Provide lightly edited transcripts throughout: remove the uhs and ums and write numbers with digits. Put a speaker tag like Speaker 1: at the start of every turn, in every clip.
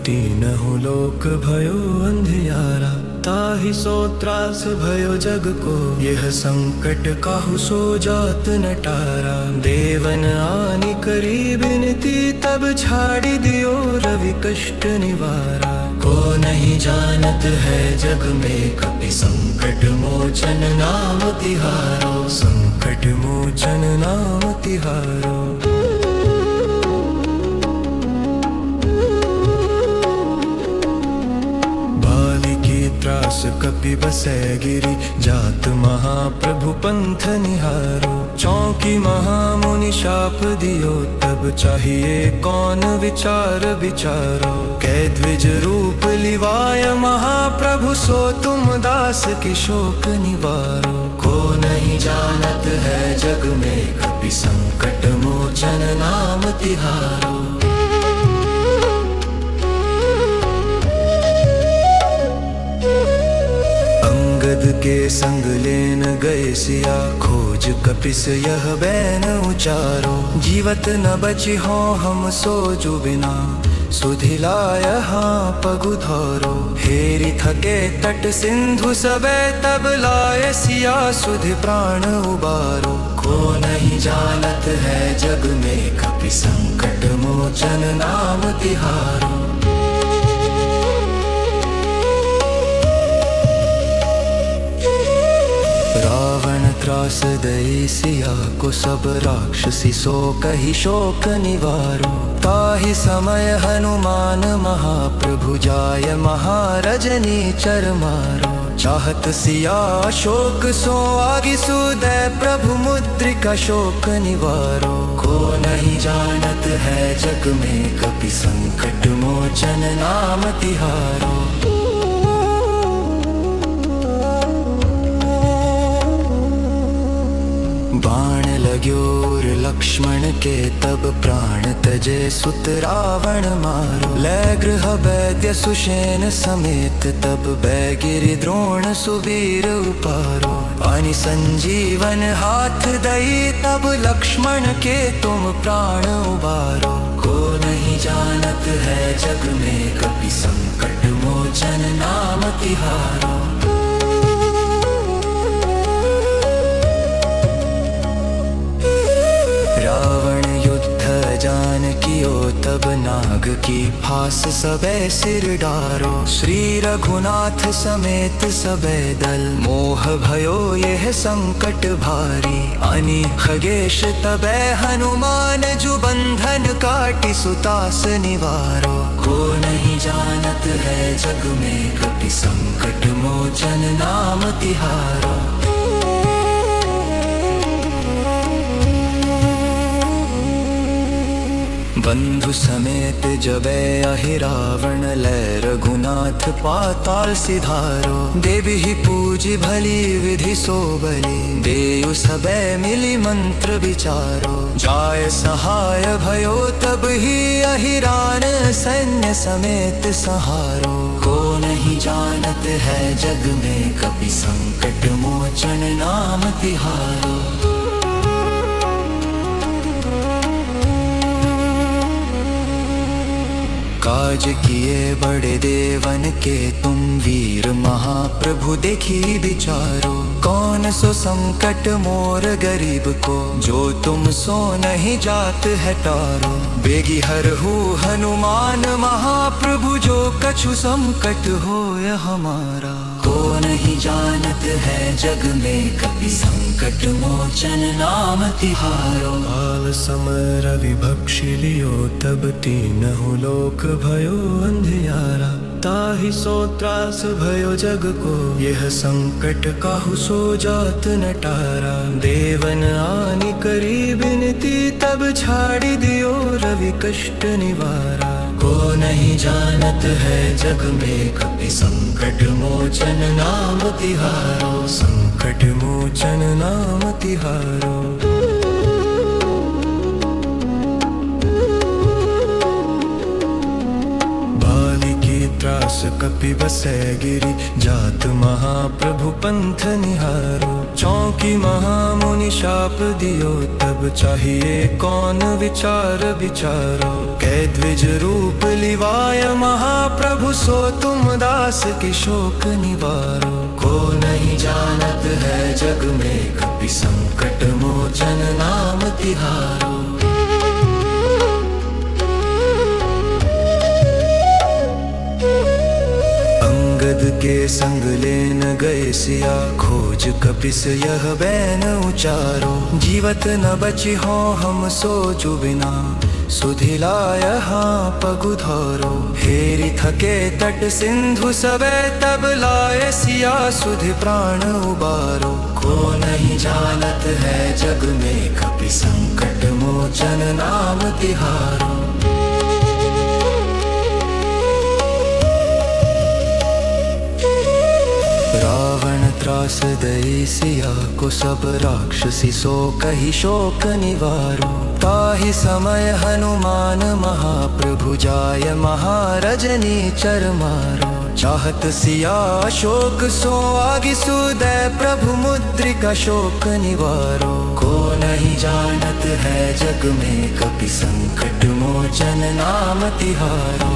Speaker 1: तीनहु लोक भयो अंधियारा। ताहि सो त्रास भयो जग को, यह संकट काहू सो जात न टारा। देवन आनि करी बिनती, तब छाड़ी दियो रवि कष्ट निवारा। को नहीं जानत है जग में, कपि संकट मोचन नाम तिहारो। संकट मोचन नाम तिहारो। त्रास कपि बसै गिरि, जात महाप्रभु पंथ निहारो। चौकी महामुनि शाप दियो, तब चाहिए कौन विचार विचारो। कै द्विज रूप लिवाय महाप्रभु, सो तुम दास के शोक निवारो। को नहीं जानत है जग में, कपि संकट मोचन नाम तिहारो। के संग लेन गए सिया, खोज कपिस यह बैन उचारो। जीवत न बची हो हम सो जो बिना, सुधिलाय हाँ पगु धरो। हेरि थके तट सिंधु सबे, तब लाय सिया सुधि प्राण उबारो। को नहीं जानत है जग में, कपि संकट मोचन नाम तिहारो। रावण त्रास दई सिया को, सब राक्षसी सो कही शोक निवारो। ताहि समय हनुमान महाप्रभु, जाय महारजनी चर मारो। चाहत सिया शोक सो आगि सुदय, प्रभु मुद्रिका शोक निवारो। को नहीं जानत है जग में, कपि संकट मोचन नाम तिहारो। बाण लाग्योर लक्ष्मण के, तब प्राण तजे सुत रावण मारो। लय गृह वैद्य सुषेण समेत, तब बैगिरि द्रोण सुवीर उपारो। अनि संजीवन हाथ दई, तब लक्ष्मण के तुम प्राण उबारो। को नहीं जानत है जग में, कपि संकट मोचन नाम तिहारो। जान कियो, तब नाग की फांस सबे सिर डारो। श्री रघुनाथ समेत सबे दल, मोह भयो यह संकट भारी। अनि खगेश तबे हनुमान, जो बंधन काटि सुतास निवारो। को नहीं जानत है जग में, कपि संकट मोचन नाम तिहारो। बंधु समेत जबे अहि रावण, लय रघुनाथ पाताल सिधारो। देवी ही पूजी भली विधि सो बली, देयु सबे मिली मंत्र विचारो। जाय सहाय भयो तब ही अहिरान, सैन्य समेत सहारो। को नहीं जानत है जग में, कपि संकट मोचन नाम तिहारो। काज किए बड़े देवन के, तुम वीर महाप्रभु देखी विचारो। कौन सो संकट मोर गरीब को, जो तुम सो नहीं जात है टारो। बेगी हरहु हनुमान महाप्रभु, जो कछु संकट होय हमारा। को नहीं जानत है जग में, कपि संकट मोचन नाम तिहारो। काल समर विभक्षि लियो, तब तीनहु लोक भयो अंधियारा। ताहि सो त्रास भयो जग को, यह संकट काहू सो जात न टारा। देवन आनि करी बिनती, तब छाड़ी दियो रवि कष्ट निवारा। को नहीं जानत है जग में, कपि संकट मोचन नाम तिहारो। संकट मोचन नाम तिहारो। त्रास त्रास कपि बसै गिरि जात महाप्रभु पंथ निहारो। चौकी महामुनि शाप दियो तब चाहिए कौन विचार विचारो। कै द्विज रूप लिवाय महाप्रभु सो तुम दास के शोक निवारो। को नहीं जानत है जग में कपि संकट मोचन नाम तिहारो। के संग लेन गए सिया खोज कपिस यह बैन उचारो। जीवत न बची हो हम सोचु बिना सुधिलाय हाँ पगुधारो। हेरी थके तट सिंधु सबे तब लाए सिया सुधि प्राण उबारो। को नहीं जानत है जग में कपि संकट मोचन नाम तिहारो। रावण त्रास दई सिया को सब राक्षसी सो कही शोक निवारो। ताहि समय हनुमान महाप्रभु जाय महारजनी चर मारो। चाहत सिया शोक सो आगि सुदय प्रभु मुद्रिका शोक निवारो। को नहीं जानत है जग में कपि संकट मोचन नाम तिहारो।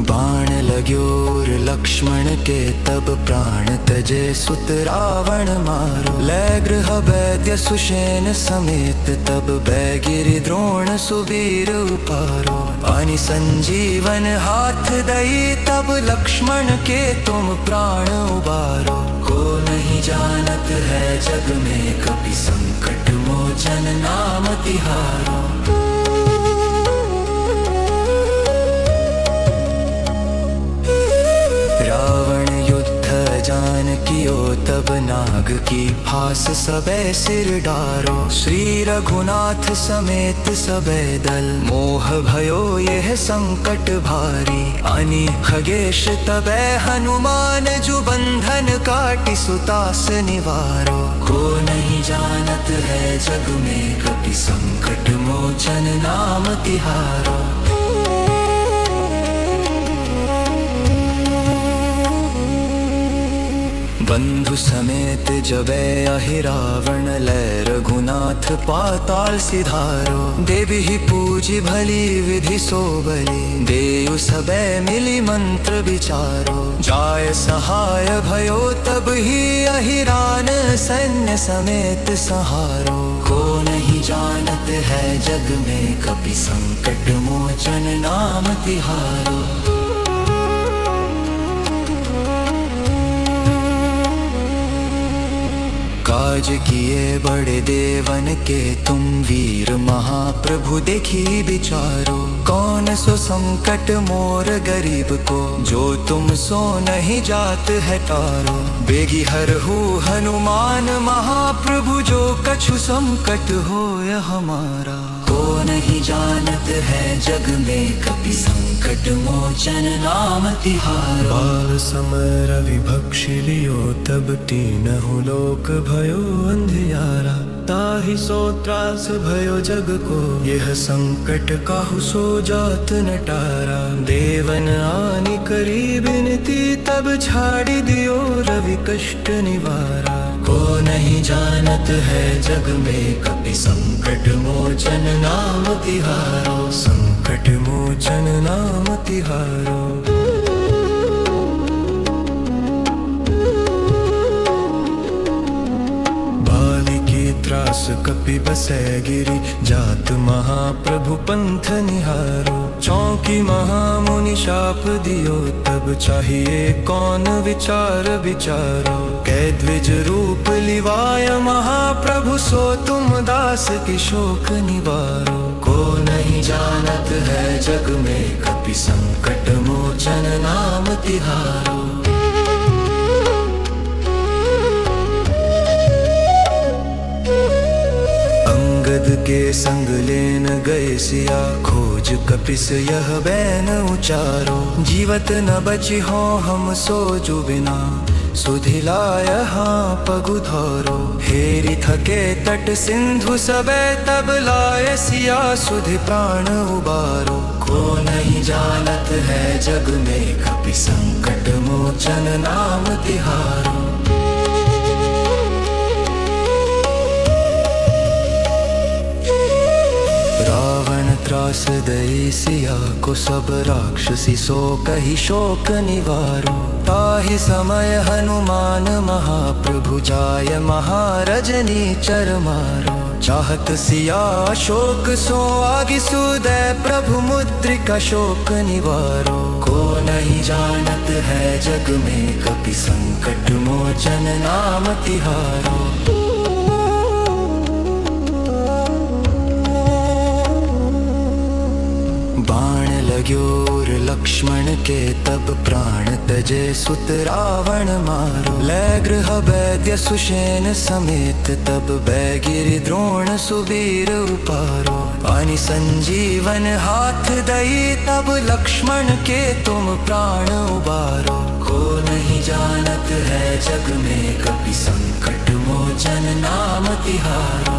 Speaker 1: बाण लाग्योर लक्ष्मण के तब प्राण तजे सुत रावण मारो। लय गृह वैद्य सुषेण समेत तब बैगिरि द्रोण सुबीर उपारो। पानि संजीवन हाथ दई तब लक्ष्मण के तुम प्राण उबारो। को नहीं जानत है जग में कपि संकट मोचन नाम तिहारो। जान कियो तब नाग की फांस सबे सिर डारो। श्री रघुनाथ समेत सबे दल मोह भयो यह संकट भारी। अनि खगेश तबे हनुमान जु बंधन काटि सुतास निवारो। को नहीं जानत है जग में कपि संकट मोचन नाम तिहारो। बंधु समेत जबे अहि रावण लय रघुनाथ पाताल सिधारो। देवी ही पूजी भली विधि सो बली देव सबे मिली मंत्र विचारो। जाय सहाय भयो तब ही अहिरान सैन्य समेत सहारो। को नहीं जानत है जग में कपि संकट मोचन नाम तिहारो। काज किए बड़े देवन के तुम वीर महाप्रभु देखी विचारो। कौन सो संकट मोर गरीब को जो तुम सो नहीं जात है टारो। बेगी हरहु हनुमान महाप्रभु जो कछु संकट होय हमारा। को नहीं जानत है जग में कपि संकट मोचन नाम तिहारो। बाल समर विभक्षि लियो तब तीनहु लोक भयो अंधियारा। ताहि सो त्रास भयो जग को यह संकट काहू सो जात न टारा। देवन आनि करी बिनती तब छाड़ी दियो रवि कष्ट निवारा। को नहीं जानत है जग में कपि संकट मोचन नाम तिहारो। संकट मोचन नाम तिहारो। त्रास कपि बसै गिरि जात महाप्रभु पंथ निहारो। चौकी महामुनि शाप दियो तब चाहिए कौन विचार विचारो। कै द्विज रूप लिवाय महाप्रभु सो तुम दास के शोक निवारो। को नहीं जानत है जग में कपि संकट मोचन नाम तिहारो। के संग लेन गए सिया खोज कपिस यह बैन उचारो। जीवत न बची हो हम सोचु बिना सुधिलाय हाँ पगु धोरो। हेरि थके तट सिंधु सबे तब लाय सिया सुधि प्राण उबारो। को नहीं जानत है जग में कपि संकट मोचन नाम तिहारो। रावण त्रास दई सिया को सब राक्षसी सो कही शोक निवारो। ताहि समय हनुमान महाप्रभु जाय महारजनी चर मारो। चाहत सिया शोक सो आगि सुदय प्रभु मुद्रिका शोक निवारो। को नहीं जानत है जग में कपि संकट मोचन नाम तिहारो। बाण लाग्योर लक्ष्मण के तब प्राण तजे सुत रावण मारो। लय गृह वैद्य सुषेण समेत तब बैगिरि द्रोण सुबीर उपारो। पानि संजीवन हाथ दई तब लक्ष्मण के तुम प्राण उबारो। को नहीं जानत है जग में कपि संकट मोचन नाम तिहारो।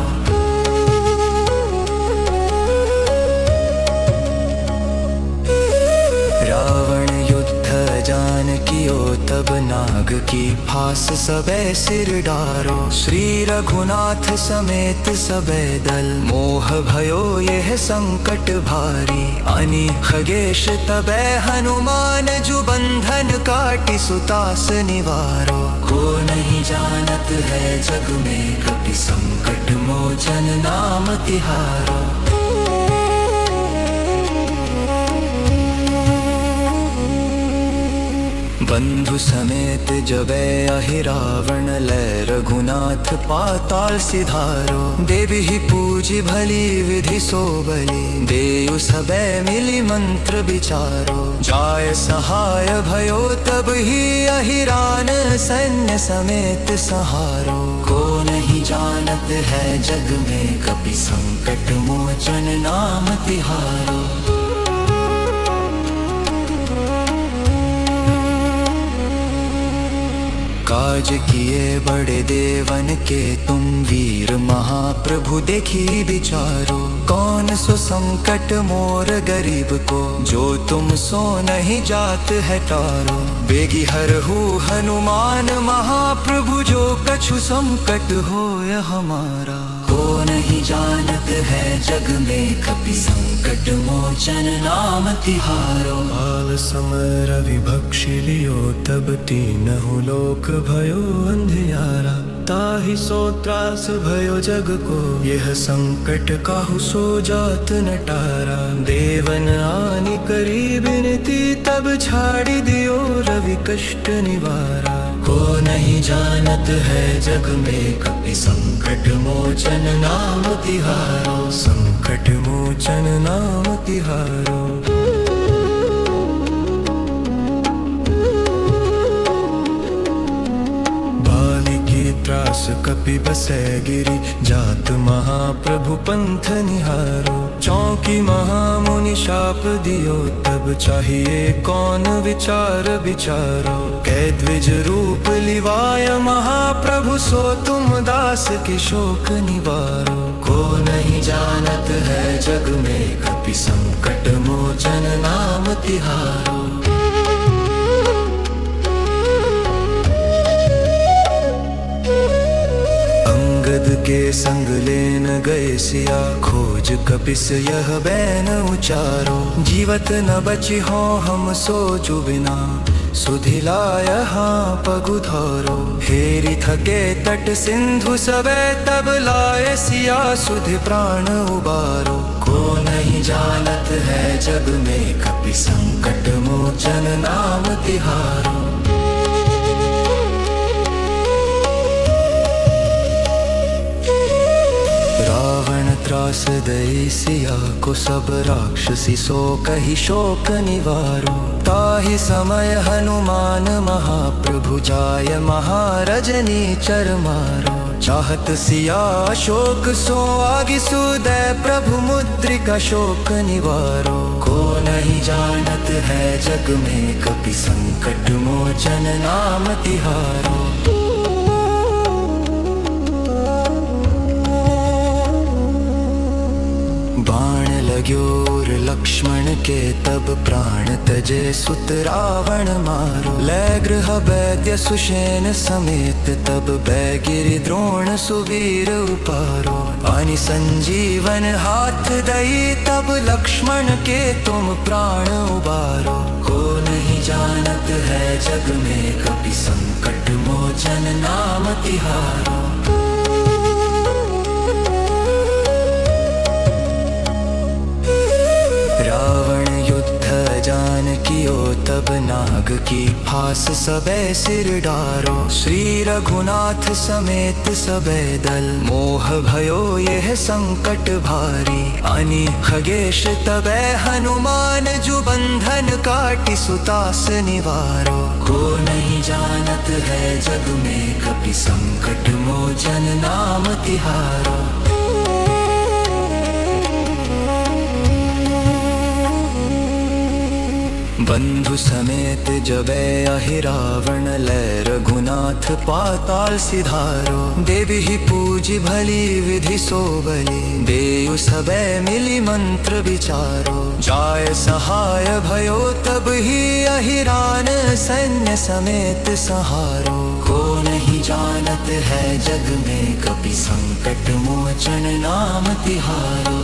Speaker 1: रावण युद्ध जानकियो तब नाग की फांस सबे सिर डारो। श्री रघुनाथ समेत सबे दल मोह भयो यह संकट भारी। अनि खगेश तबे हनुमान जु बंधन काटि सुतास निवारो। को नहीं जानत है जग में कपि संकट मोचन नाम तिहारो। बंधु समेत जबे अहि रावण लय रघुनाथ पाताल सिधारो। देवी ही पूजी भली विधि सो बलि देयु सबे मिली मंत्र विचारो। जाय सहाय भयो तब ही अहिरान सैन्य समेत सहारो। को नहीं जानत है जग में कपि संकट मोचन नाम तिहारो। काज किए बड़े देवन के तुम वीर महाप्रभु देखी विचारो। कौन सो संकट मोर गरीब को जो तुम सो नहीं जात है टारो। बेगी हरहु हनुमान महाप्रभु जो कछु संकट होय हमारा। को नहीं जानत है जग में कपि संकट मोचन नाम तिहारो। बाल समर विभक्षि लियो तब तीनहु लोक भयो अंधियारा। ताहि सो त्रास भयो जग को यह संकट काहू सो जात न टारा। देवन आनि करी बिनती तब छाड़ी दियो रवि कष्ट निवारा। को नहीं जानत है जग में कपि संकट मोचन नाम तिहारो। संकट मोचन नाम तिहारो। त्रास कपि बसै गिरि जात महाप्रभु पंथ निहारो। चौकी महामुनि शाप दियो तब चाहिए कौन विचार विचारो। कै द्विज रूप लिवाय महाप्रभु सो तुम दास के शोक निवारो। को नहीं जानत है जग में कपि संकट मोचन नाम तिहारो। के संग लेन गए सिया खोज कपिस यह बैन उचारो। जीवत न बची हो हम सोचु बिना सुधिलाय हाँ पगु धोरो। हेरि थके तट सिंधु सबे तब लाय सिया सुधि प्राण उबारो। को नहीं जानत है जग में कपि संकट मोचन नाम तिहारो। रावण त्रास दई सिया को सब राक्षसी सो कही शोक निवारो। ताहि समय हनुमान महाप्रभु जाय महारजनी चर मारो। चाहत सिया शोक सो आगि सुदय प्रभु मुद्रिका शोक निवारो। को नहीं जानत है जग में कपि संकट मोचन नाम तिहारो। बाण लाग्योर लक्ष्मण के तब प्राण तजे सुत रावण मारो। लय गृह वैद्य सुषेण समेत तब बैगिरि द्रोण सुवीर उपारो। अनि संजीवन हाथ दई तब लक्ष्मण के तुम प्राण उबारो। को नहीं जानत है जग में कपि संकट मोचन नाम तिहारो। रावण युद्ध जान कियो तब नाग की फांस सबे सिर डारो। श्री रघुनाथ समेत सबे दल मोह भयो यह संकट भारी। अनि खगेश तबे हनुमान जु बंधन काटि सुतास निवारो। को नहीं जानत है जग में कपि संकट मोचन नाम तिहारो। बंधु समेत जबे अहि रावण लय रघुनाथ पाताल सिधारो। देवी ही पूजी भली विधि सो बली देयु सबे मिली मंत्र विचारो। जाय सहाय भयो तब ही अहिरान सैन्य समेत सहारो। को नहीं जानत है जग में कपि संकट मोचन नाम तिहारो।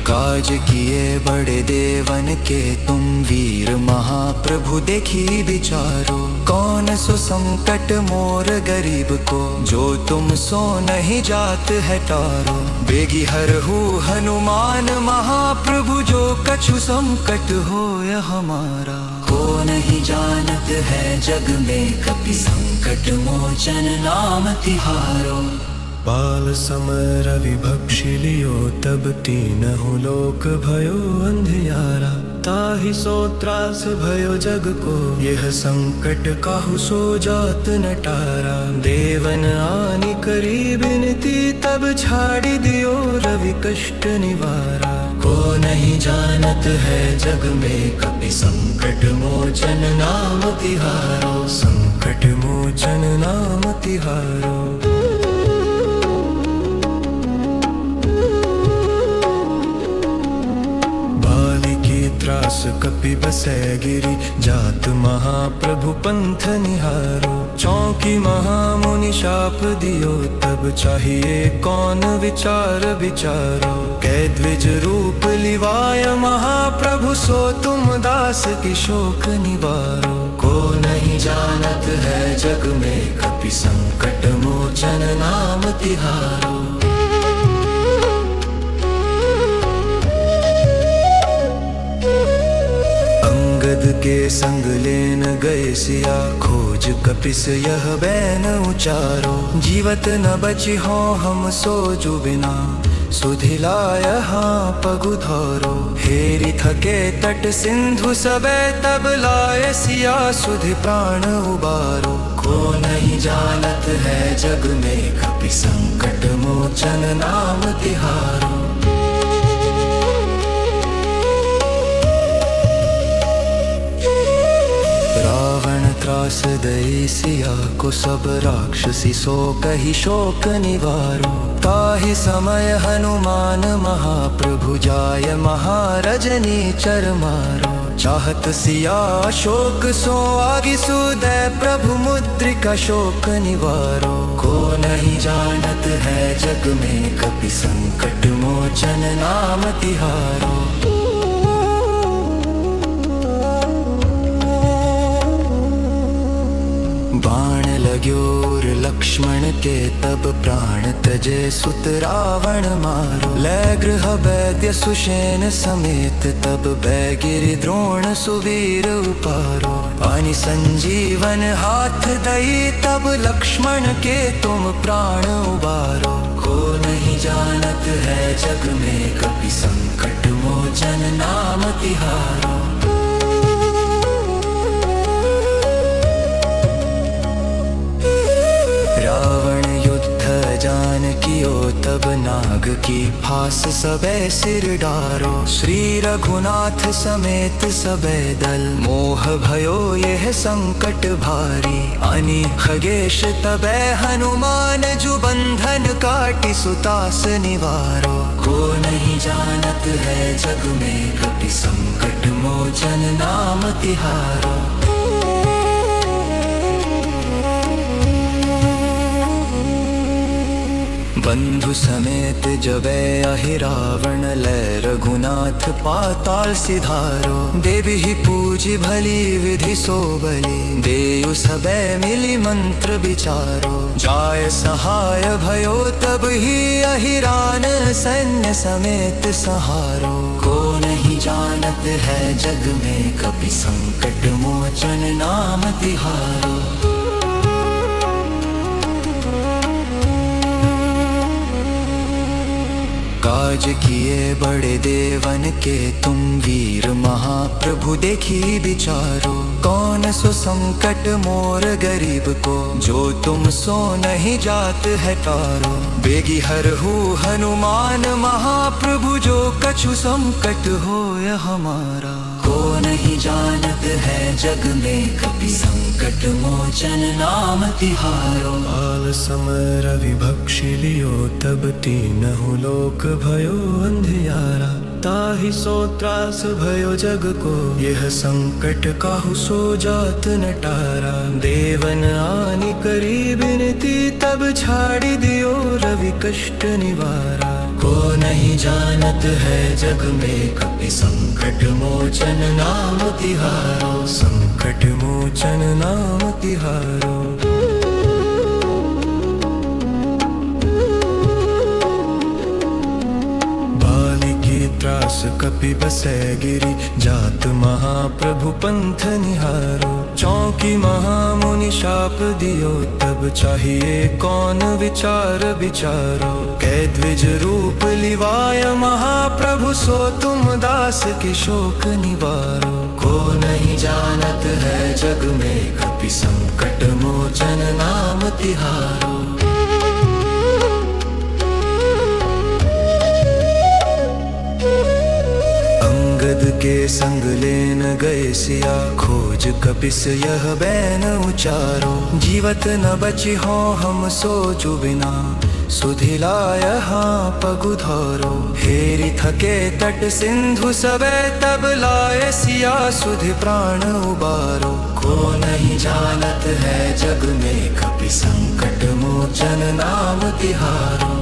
Speaker 1: काज किए बड़े देवन के तुम वीर महाप्रभु देखी विचारो। कौन सो संकट मोर गरीब को जो तुम सो नहीं जात है टारो। बेगी हरहु हनुमान महाप्रभु जो कछु संकट होय हमारा। को नहीं जानत है जग में कपि संकट मोचन नाम तिहारो। बाल समर विभक्षि लियो तब तीनहु लोक भयो अंधियारा। ताहि सो त्रास भयो जग को यह संकट काहू सो जात न टारा। देवन आनि करी बिनती तब छाड़ी दियो रवि कष्ट निवारा। को नहीं जानत है जग में कपि संकट मोचन नाम तिहारो। संकट मोचन नाम तिहारो। त्रास कपि बसै गिरि जात महाप्रभु पंथ निहारो। चौकी महामुनि शाप दियो तब चाहिए कौन विचार विचारो। कै द्विज रूप लिवाय महाप्रभु सो तुम दास की शोक निवारो। को नहीं जानत है जग में कपि संकट मोचन नाम तिहारो। के संग लेन गए सिया खोज कपिस यह बैन उचारो। जीवत न बची हो हम सोजु बिना सुधिलाय हाँ पगु धरो। हेरी थके तट सिंधु सबे तब लाय सिया सुधि प्राण उबारो। को नहीं जानत है जग में कपि संकट मोचन नाम तिहारो। त्रास दई सिया को सब राक्षसी सो कही शोक निवारो। ताहि समय हनुमान महाप्रभु जाय महारजनी चर मारो। चाहत सिया शोक सो आगि सुदय प्रभु मुद्रिका शोक निवारो। को नहीं जानत है जग में कपि संकट मोचन नाम तिहारो। बाण लाग्योर लक्ष्मण के तब प्राण तजे सुत रावण मारो। लय गृह वैद्य सुषेण समेत तब बैगिरि द्रोण सुवीर उपारो। अनि संजीवन हाथ दई तब लक्ष्मण के तुम प्राण उबारो। को नहीं जानत है जग में कपि संकट मोचन नाम तिहारो। तब नाग की फांस सबे सिर डारो। श्री रघुनाथ समेत सबे दल, मोह भयो यह संकट भारी। अनि खगेश तबे हनुमान, जो बंधन काटि सुतास निवारो। को नहीं जानत है जग में, कपि संकट मोचन नाम तिहारो। बंधु समेत जबै अहि रावण, लय रघुनाथ पाताल सिधारो। देवी ही पूजी भली विधि सो बलि, देयु सबे मिली मंत्र विचारो। जाय सहाय भयो तब ही अहिरान, सैन्य समेत सहारो। को नहीं जानत है जग में, कपि संकट मोचन नाम तिहारो। काज किए बड़े देवन के तुम, वीर महाप्रभु देखी विचारो। कौन सो संकट मोर गरीब को, जो तुम सो नहीं जात है टारो। बेगी हरहु हनुमान महाप्रभु, जो कछु संकट होय हमारा। को नहीं जानत है जग में, कपि संकट मोचन नाम तिहारो।
Speaker 2: काल समय रवि भक्षि लियो, तब तीनहु लोक भयो अंधियारा। ताहि सो त्रास भयो जग को, यह संकट काहू सो जात न टारा। देवन आनि करी बिनती, तब छाड़ी दियो रवि कष्ट निवारा। को नहीं जानत है जग में, कपि संकट मोचन नाम तिहारो। संकट मोचन नाम तिहारो। त्रास कपि बसै गिरि, जात महाप्रभु पंथ निहारो। चौकी महामुनि शाप दियो, तब चाहिए कौन विचार विचारो। कै द्विज रूप लिवाय महाप्रभु, सो तुम दास के शोक निवारो। को नहीं जानत है जग में, कपि संकट मोचन नाम तिहारो। के संग लेन गए सिया, खोज कपिस यह बैन उचारो। जीवत न बची हो हम सोचु बिना, सुधिलाय हाँ पगुधारो। हेरि थके तट सिंधु सबे, तब लाए सिया सुधि प्राण उबारो। को नहीं जानत है जग में, कपि संकट मोचन नाम तिहारो।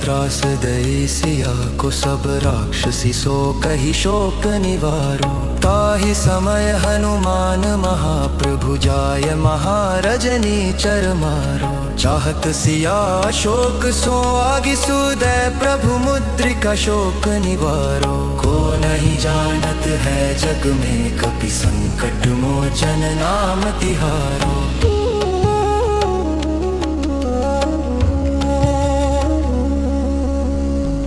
Speaker 2: त्रास दई सिया को, सब राक्षसी सो कही शोक निवारो। ताहि समय हनुमान महाप्रभु, जाय महारजनी चर मारो। चाहत सिया शोक सो आगि सुदय, प्रभु मुद्रिका शोक निवारो। को नहीं जानत है जग में, कपि संकट मोचन नाम तिहारो।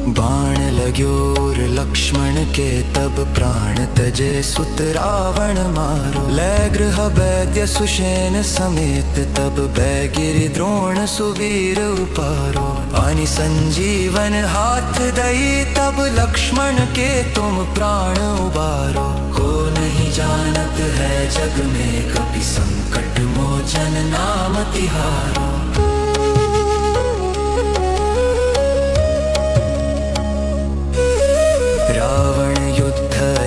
Speaker 2: बाण लाग्योर लक्ष्मण के, तब प्राण तजे सुत रावण मारो। लय गृह वैद्य सुषेण समेत, तब बैगिरि द्रोण सुवीर उपारो। अनि संजीवन हाथ दई, तब लक्ष्मण के तुम प्राण उबारो। को नहीं जानत है जग में, कपि संकट मोचन नाम तिहारो।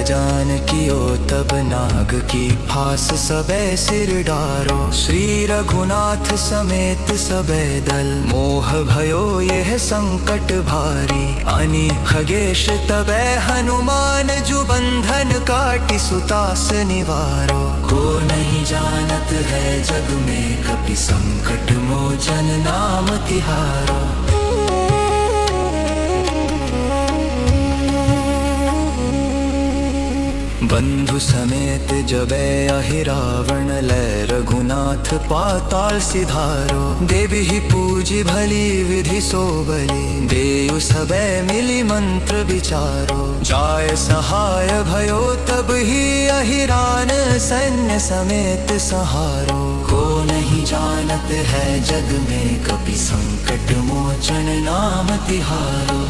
Speaker 2: जान कियो तब नाग की फांस सबे सिर डारो। श्री रघुनाथ समेत सबे दल, मोह भयो यह संकट भारी। अनि खगेश तबे हनुमान, जो बंधन काटि सुतास निवारो। को नहीं जानत है जग में, कपि संकट मोचन नाम तिहारो।
Speaker 1: बंधु समेत जबै अहि रावण लय रघुनाथ पाताल सिधारो। देवी ही पूजी भली विधि सो बलि देयु सबे मिली मंत्र विचारो। जाय सहाय भयो तब ही अहिरान सैन्य समेत सहारो। को नहीं जानत है जग में कपि संकट मोचन नाम तिहारो।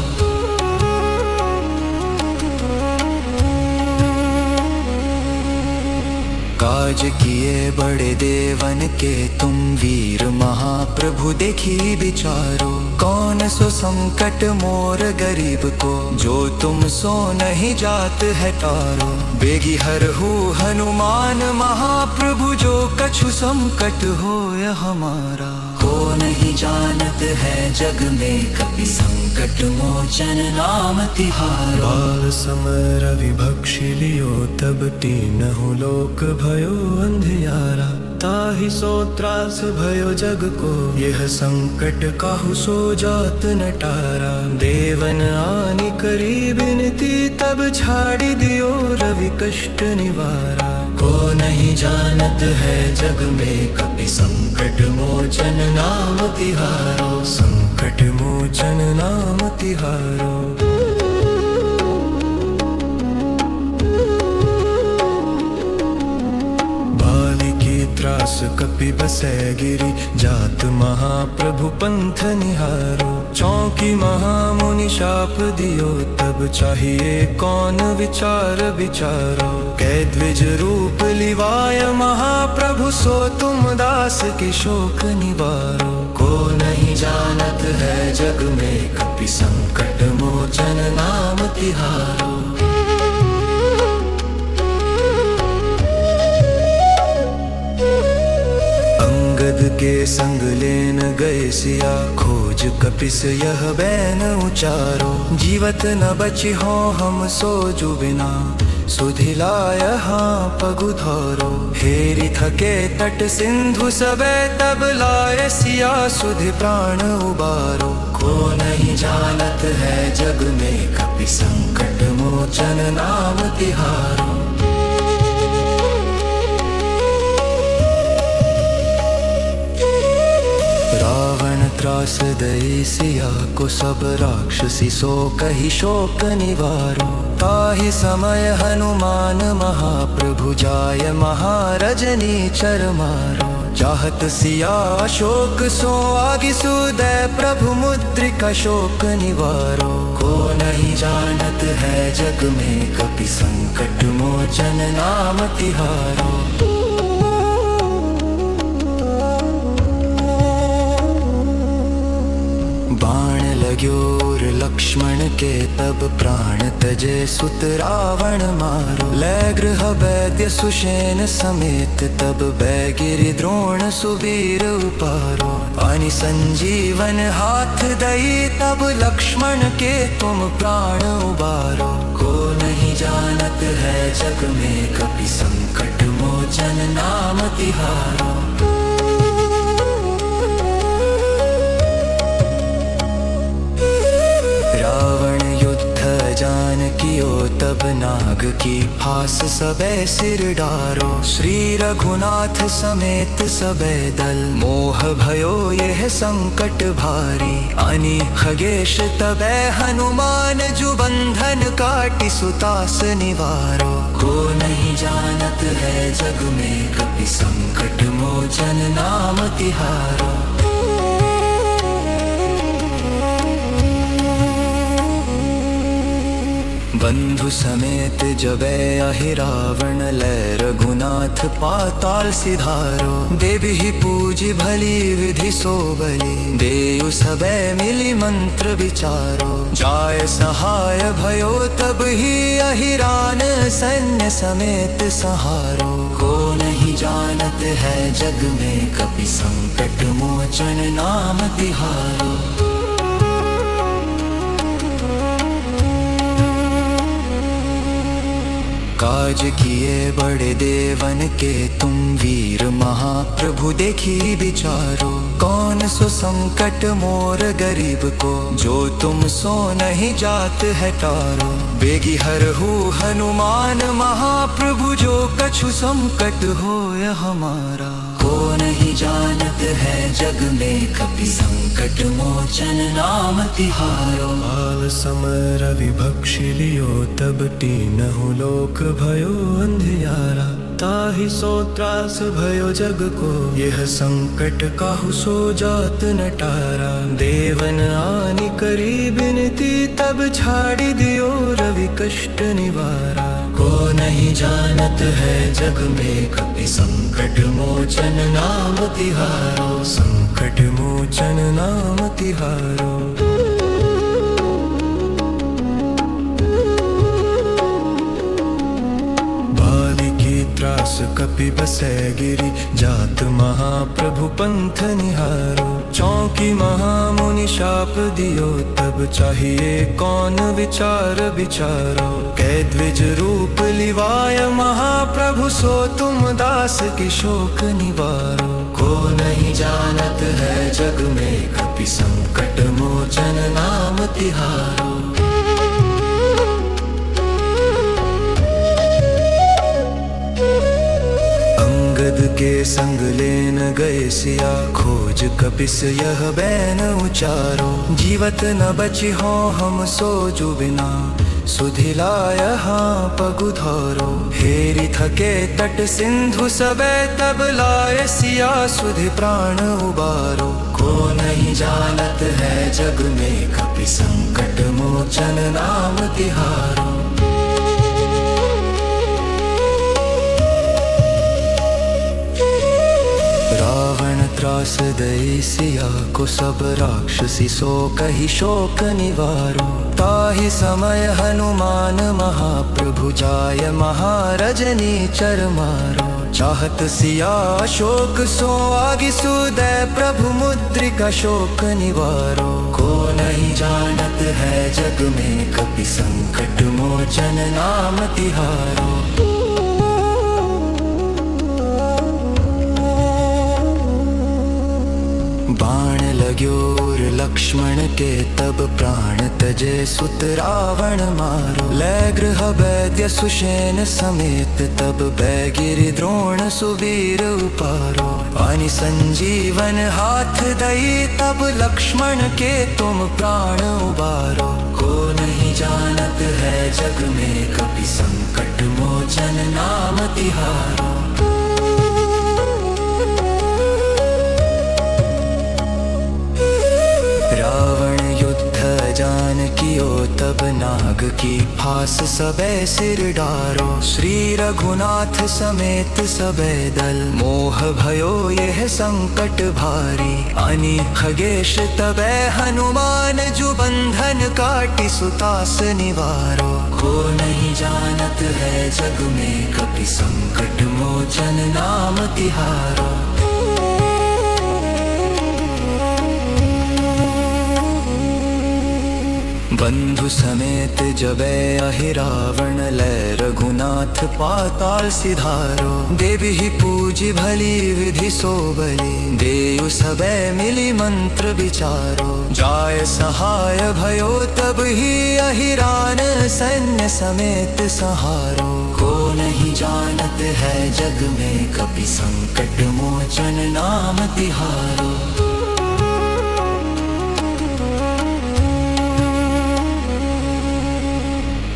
Speaker 1: काज किए बड़े देवन के तुम वीर महाप्रभु देखी विचारो। कौन सो संकट मोर गरीब को जो तुम सो नहीं जात है टारो। बेगी हरहु हनुमान महाप्रभु जो कछु संकट होय हमारा। को नहीं जानत है जग में कपि संकट मोचन नाम तिहारो।
Speaker 2: बाल समर विभक्षि लियो तब तीनहु लोक भयो अंधियारा। ताहि सो त्रास भयो जग को यह संकट काहू सो जात न टारा। देवन आनि करी बिनती तब छाड़ी दियो रवि कष्ट निवारा। को नहीं जानत है जग में कपि संकट मोचन नाम तिहारो। संकट मोचन नाम तिहारो। त्रास कपि बसै गिरि जात महाप्रभु पंथ निहारो। चौकी महामुनि शाप दियो तब चाहिए कौन विचार विचारो। कै द्विज रूप लिवाय महाप्रभु सो तुम दास की शोक निवारो। को नहीं जानत है जग में कपि संकट मोचन नाम तिहारो। के संग लेन गए सिया खोज कपिस यह बैन उचारो। जीवत न बची हो हम सो जुबिना सुधिलाय हाँ पगु धरो। हेरी थके तट सिंधु सबे तब लाय सिया सुधि प्राण उबारो। को नहीं जानत है जग में कपि संकट मोचन नाम तिहारो। त्रास दई सिया को सब राक्षसी सो कही शोक निवारो। ताहि समय हनुमान महाप्रभु जाय महारजनी चर मारो। चाहत सिया शोक सो आगि सुदय प्रभु मुद्रिका शोक निवारो। को नहीं जानत है जग में कपि संकट मोचन नाम तिहारो। बाण लाग्योर लक्ष्मण के तब प्राण तजे सुत रावण मारो। लय गृह वैद्य सुषेण समेत तब बैगिरि द्रोण सुवीर उपारो। अनि संजीवन हाथ दई तब लक्ष्मण के तुम प्राण उबारो। को नहीं जानत है जग में कपि संकट मोचन नाम तिहारो। कियो तब नाग की फास सबे सिर डारो। श्री रघुनाथ समेत सबे दल मोह भयो यह संकट भारी। अनि खगेश तबे हनुमान जु बंधन काटि सुतास निवारो। को नहीं जानत है जग में कपि संकट मोचन नाम तिहारो। बंधु समेत जबै अहि रावण लय रघुनाथ पाताल सिधारो। देवी ही पूजी भली विधि सो बलि देयु सबे मिली मंत्र विचारो। जाय सहाय भयो तब ही अहिरान सैन्य समेत सहारो। को नहीं जानत है जग में कपि संकट मोचन नाम तिहारो। काज किए बड़े देवन के तुम वीर महाप्रभु देखी विचारो। कौन
Speaker 1: कौन सो संकट मोर गरीब को, जो तुम सो नहीं जात है टारो। बेगी हरहु हनुमान महाप्रभु, जो कछु संकट होय हमारा। को नहीं जानत है जग में कपि संकट मोचन नाम तिहारो।
Speaker 2: बाल समर विभक्षि लियो तब तीनहु लोक भयो अंधियारा। ताहि सो त्रास भयो जग को, यह संकट काहू सो जात न टारा। देवन आनि करी बिनती, तब छाड़ी दियो रवि कष्ट निवारा। को नहीं जानत है जग में कपि संकट मोचन नाम तिहारो। संकट मोचन नाम तिहारो। त्रास कपि बसै गिरि, जात महाप्रभु पंथ निहारो। चौकी महामुनि शाप दियो, तब चाहिए कौन विचार विचारो। कै द्विज रूप लिवाय महाप्रभु, सो तुम दास की शोक निवारो। को नहीं जानत है जग में कपि संकट मोचन नाम तिहारो। के संग लेन गए सिया, खोज कपिस यह बैन उचारो। जीवत न बची हो हम सो जो बिना, सुधिलाय हाँ पगु धरो। हेरि थके तट सिंधु सबे, तब लाय सिया सुधि प्राण उबारो। को नहीं जानत है जग में कपि संकट मोचन नाम तिहारो। त्रास दई सिया को, सब राक्षसी सो कही शोक निवारो। ताहि समय हनुमान महाप्रभु, जाय महारजनी चर मारो। चाहत सिया शोक सो आगि सुदय, प्रभु मुद्रिका शोक निवारो। को नहीं जानत है जग में कपि संकट मोचन नाम तिहारो। बाण लाग्योर लक्ष्मण के, तब प्राण तजे सुत रावण मारो। लय गृह वैद्य सुषेण समेत, तब बैगिरि द्रोण सुवीर उपारो। पानि संजीवन हाथ दई, तब लक्ष्मण के तुम प्राण उबारो। को नहीं जानत है जग में कपि संकट मोचन नाम तिहारो। जान कियो तब नाग की फास, सबे सिर डारो। श्री रघुनाथ समेत सबे दल, मोह भयो यह संकट भारी। अनि खगेश तबे हनुमान, जो बंधन काटि सुतास निवारो। को नहीं जानत है जग में कपि संकट मोचन नाम तिहारो। बंधु समेत जबे अहि रावण, लय रघुनाथ पाताल सिधारो। देवी ही पूजी भली विधि सो बलि, देव सबे मिली मंत्र विचारो। जाय सहाय भयो तब ही अहिरान, सैन्य समेत सहारो। को नहीं जानत है जग में कपि संकट मोचन नाम तिहारो।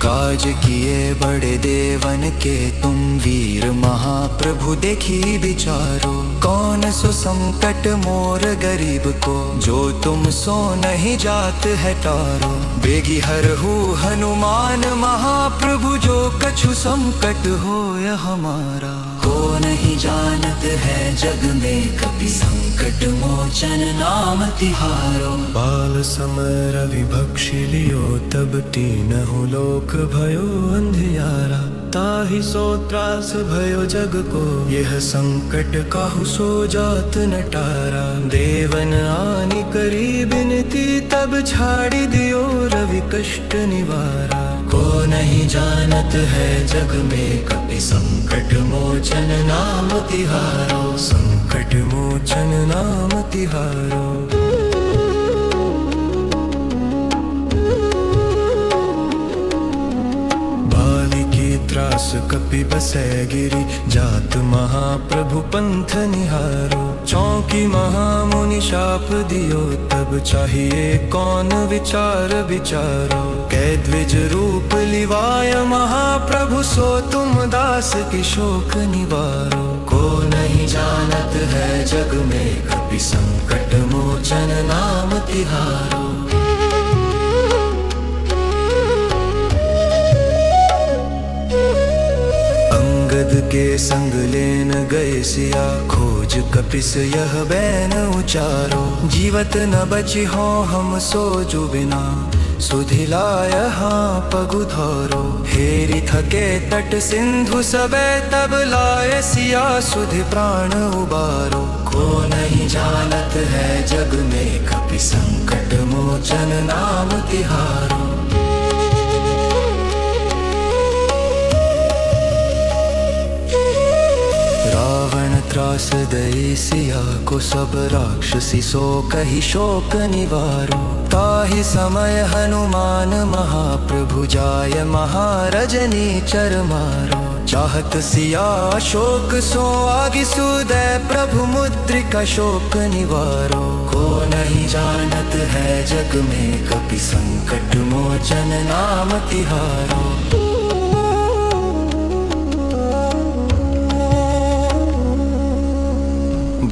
Speaker 2: काज किए बड़े देवन के, तुम वीर महाप्रभु देखी विचारो। कौन सो संकट मोर गरीब को, जो तुम सो नहीं जात है टारो। बेगी हरहु हनुमान महाप्रभु, जो कछु संकट होय हमारा। को नहीं जानत है जग में कपि संकट मोचन नाम तिहारो। बाल समर विभक्षि लियो, तब तीनहु लोक भयो अंधियारा। ताहि सो त्रास भयो जग को, यह संकट काहू सो जात न टारा। देवन आनि करी बिनती, तब छाड़ी दियो रवि कष्ट निवारा। को नहीं जानत है जग में कपि संकट मोचन नाम तिहारो, संकट मोचन नाम तिहारो। त्रास कपि बसै गिरि, जात महाप्रभु पंथ निहारो। चौकी महामुनि शाप दियो, तब चाहिए कौन विचार विचारो। कै द्विज रूप लिवाय महाप्रभु, सो तुम दास की शोक निवारो। को नहीं जानत है जग में कपि संकट मोचन नाम तिहारो। के संग लेन गए सिया, खोज कपिस यह बैन उचारो। जीवत न बची हो हम सो जो बिना, सुधिलाय हाँ पगु धरो। हेरि थके तट सिंधु सबे, तब लाय सिया सुधि प्राण उबारो। को नहीं जानत है जग में कपि संकट मोचन नाम तिहारो। त्रास दई सिया को सब राक्षसी, सो कही शोक निवारो। ताहि समय हनुमान महाप्रभु, जाय महारजनी चर मारो। चाहत सिया शोक सो आगि सुदय, प्रभु मुद्रिका शोक निवारो। को नहीं जानत है जग में कपि संकट मोचन नाम तिहारो।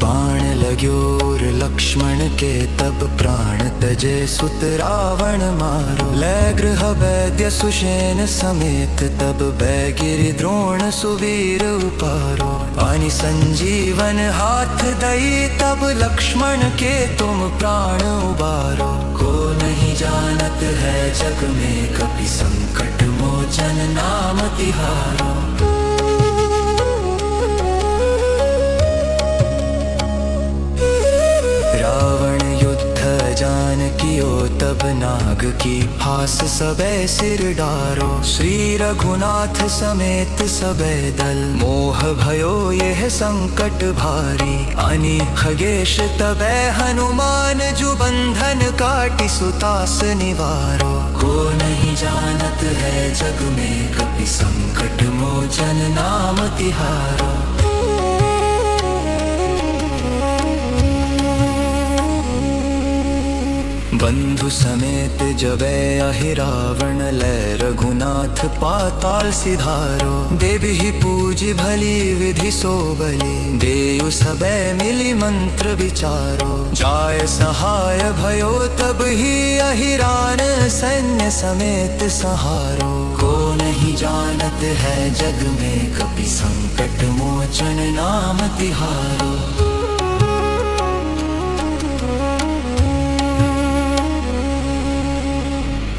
Speaker 2: बाण लाग्योर लक्ष्मण के, तब प्राण तजे सुत रावण मारो। लय गृह वैद्य सुषेण समेत, तब बैगिरि द्रोण सुवीर उपारो। पानि संजीवन हाथ दई, तब लक्ष्मण के तुम प्राण उबारो। को नहीं जानत है जग में कपि संकट मोचन नाम तिहारो। जानकियो तब नाग की फास सबे सिर डारो। श्री रघुनाथ समेत सबे दल, मोह भयो यह संकट भारी। अनि खगेश तबे हनुमान, जो बंधन काटि सुतास निवारो। को नहीं जानत है जग में कपि संकट मोचन नाम तिहारो। बंधु समेत जबै अहि रावण, लय रघुनाथ पाताल सिधारो। देवी पूज भली विधि सो बलि, देयु सबे मिली मंत्र विचारो। जाय सहाय भयो तब ही अहिरान, सैन्य समेत सहारो। को नहीं जानत है जग में कपि संकट मोचन नाम तिहारो।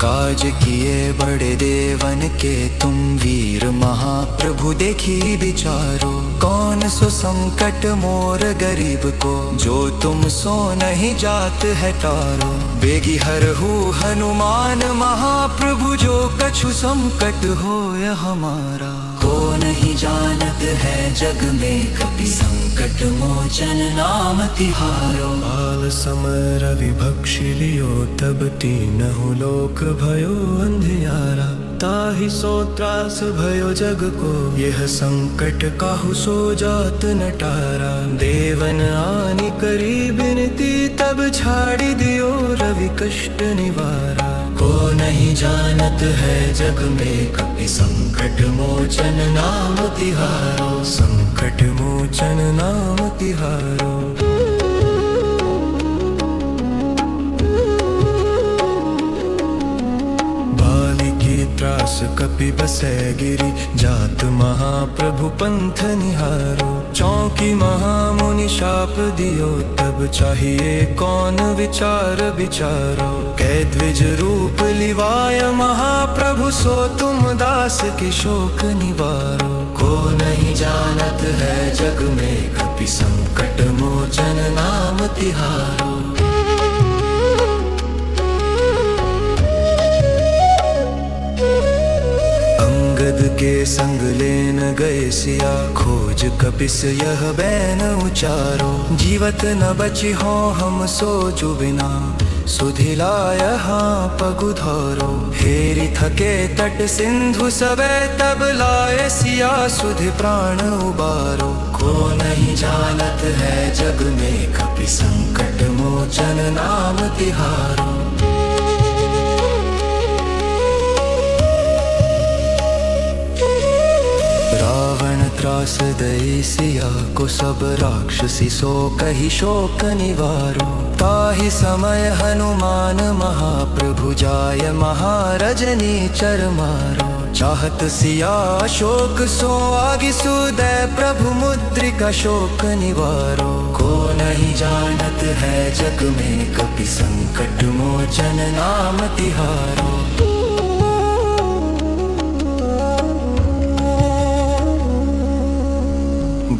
Speaker 2: काज किए बड़े देवन के, तुम वीर महाप्रभु देखी विचारो। कौन सो संकट मोर गरीब को, जो तुम सो नहीं जात है टारो। बेगी हरहु हनुमान महाप्रभु, जो कछु संकट होय हमारा। को नहीं जानत है जग में कपि संकट मोचन नाम तिहारो। बाल समर विभक्षि लियो, तब तीनहु लोक भयो अंधियारा। ताहि सो त्रास भयो जग को, यह संकट काहू सो जात नटारा। देवन आनि करी बिनती, तब छाड़ी दियो रवि कष्ट निवारा। को नहीं जानत है जग में कपि संकट मोचन नाम तिहारो। संकट मोचन नाम तिहारो। त्रास कपि बसै गिरि, जात महाप्रभु पंथ निहारो। चौकी महामुनि शाप दियो, तब चाहिए कौन विचार विचारो। कै द्विज रूप लिवाय महाप्रभु, सो तुम दास की शोक निवारो। को नहीं जानत है जग में कपि संकट मोचन नाम तिहारो। के संग लेन गए सिया, खोज कपिस यह बैन उचारो। जीवत न बची हो हम सो जो बिना, सुधिलाय हाँ पगुधारो। हेरी थके तट सिंधु सबे, तब लाए सिया सुधि प्राण उबारो। को नहीं जानत है जग में, कपि संकट मोचन नाम तिहारो। रावण त्रास दई सिया को, सब राक्षसी सो कही शोक निवारो। ताहि समय हनुमान महाप्रभु जाय, महारजनी चर मारो। चाहत सिया शोक सो आगि सुदय, प्रभु मुद्रिका शोक निवारो। को नहीं जानत है जग में, कपि संकट मोचन नाम तिहारो।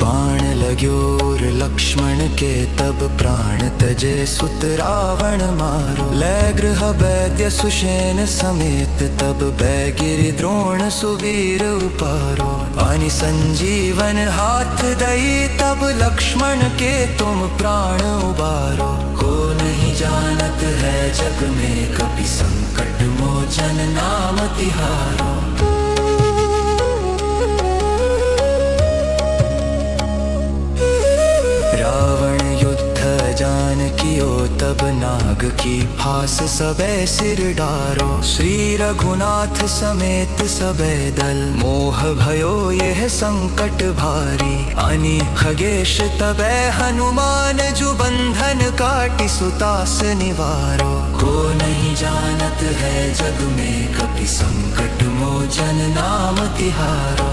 Speaker 2: बाण लाग्योर लक्ष्मण के, तब प्राण तजे सुत रावण मारो। लय गृह वैद्य सुषेण समेत, तब बैगिरि द्रोण सुवीर उपारो। अनि संजीवन हाथ दई, तब लक्ष्मण के तुम प्राण उबारो। को नहीं जानत है जग में, कपि संकट मोचन नाम तिहारो। जानकियो तब नाग की फांस सबे सिर डारो। श्री रघुनाथ समेत सबे दल, मोह भयो यह संकट भारी। अनि खगेश तबे हनुमान, जो बंधन काटि सुतास निवारो। को नहीं जानत है जग में, कपि संकट मोचन नाम तिहारो।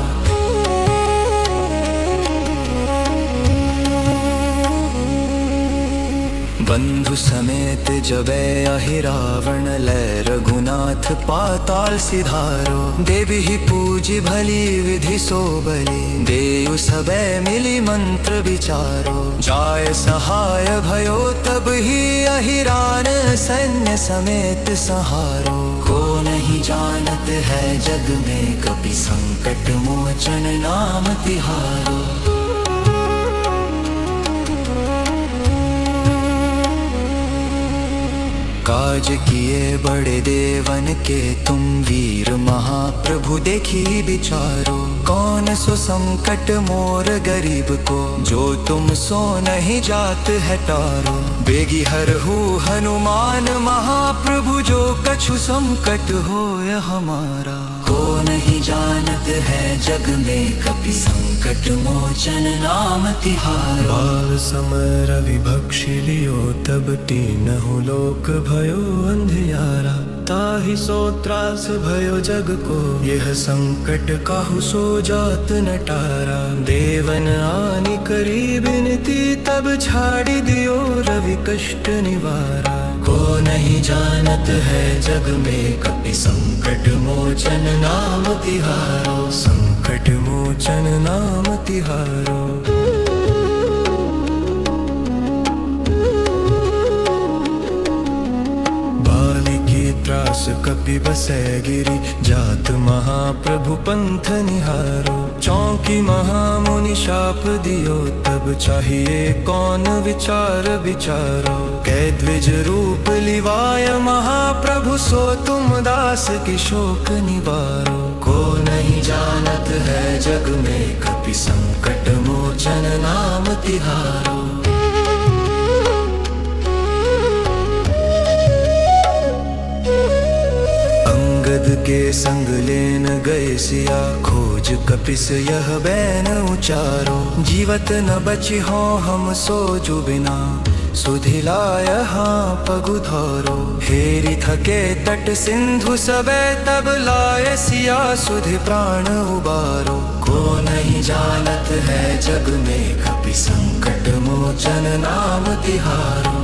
Speaker 2: बंधु समेत जबे अहि रावण, लय रघुनाथ पाताल सिधारो। देवी ही पूजी भली विधि सो बली, देयु सबे मिली मंत्र विचारो। जाय सहाय भयो तब ही अहिरान, सैन्य समेत सहारो। को नहीं जानत है जग में, कपि संकट मोचन नाम तिहारो। काज किए बड़े देवन के, तुम वीर महाप्रभु देखी विचारो। कौन सो संकट मोर गरीब को, जो तुम सो नहीं जात है टारो। बेगी हरहु हनुमान महाप्रभु, जो कछु संकट होय हमारा। को नहीं जानत है जग में, कपि संकट मोचन नाम तिहारो। बाल समर विभक्षि लियो, तब तीनहु लोक भयो अंधियारा। ताहि सो त्रास भयो जग को, यह संकट काहू सो जात न टारा। देवन आनि करी बिनती, तब छाड़ी दियो रवि कष्ट निवारा। को नहीं जानत है जग में, कपि संकट मोचन नाम तिहारो। संकट मोचन नाम तिहारो। त्रास कपि बसै गिरि, जात महाप्रभु पंथ निहारो। चौकी महामुनि शाप दियो, तब चाहिए कौन विचार विचारो। कै द्विज रूप लिवाय महाप्रभु, सो तुम दास की शोक निवारो। को नहीं जानत है जग में, कपि संकट मोचन नाम तिहारो। के संग लेन गए सिया, खोज कपिस यह बैन उचारो। जीवत न बची हो हम सो जो बिना, सुधिलाय हाँ पगुधारो। हेरी थके तट सिंधु सबे, तब लाए सिया सुधि प्राण उबारो। को नहीं जानत है जग में, कपि संकट मोचन नाम तिहारो।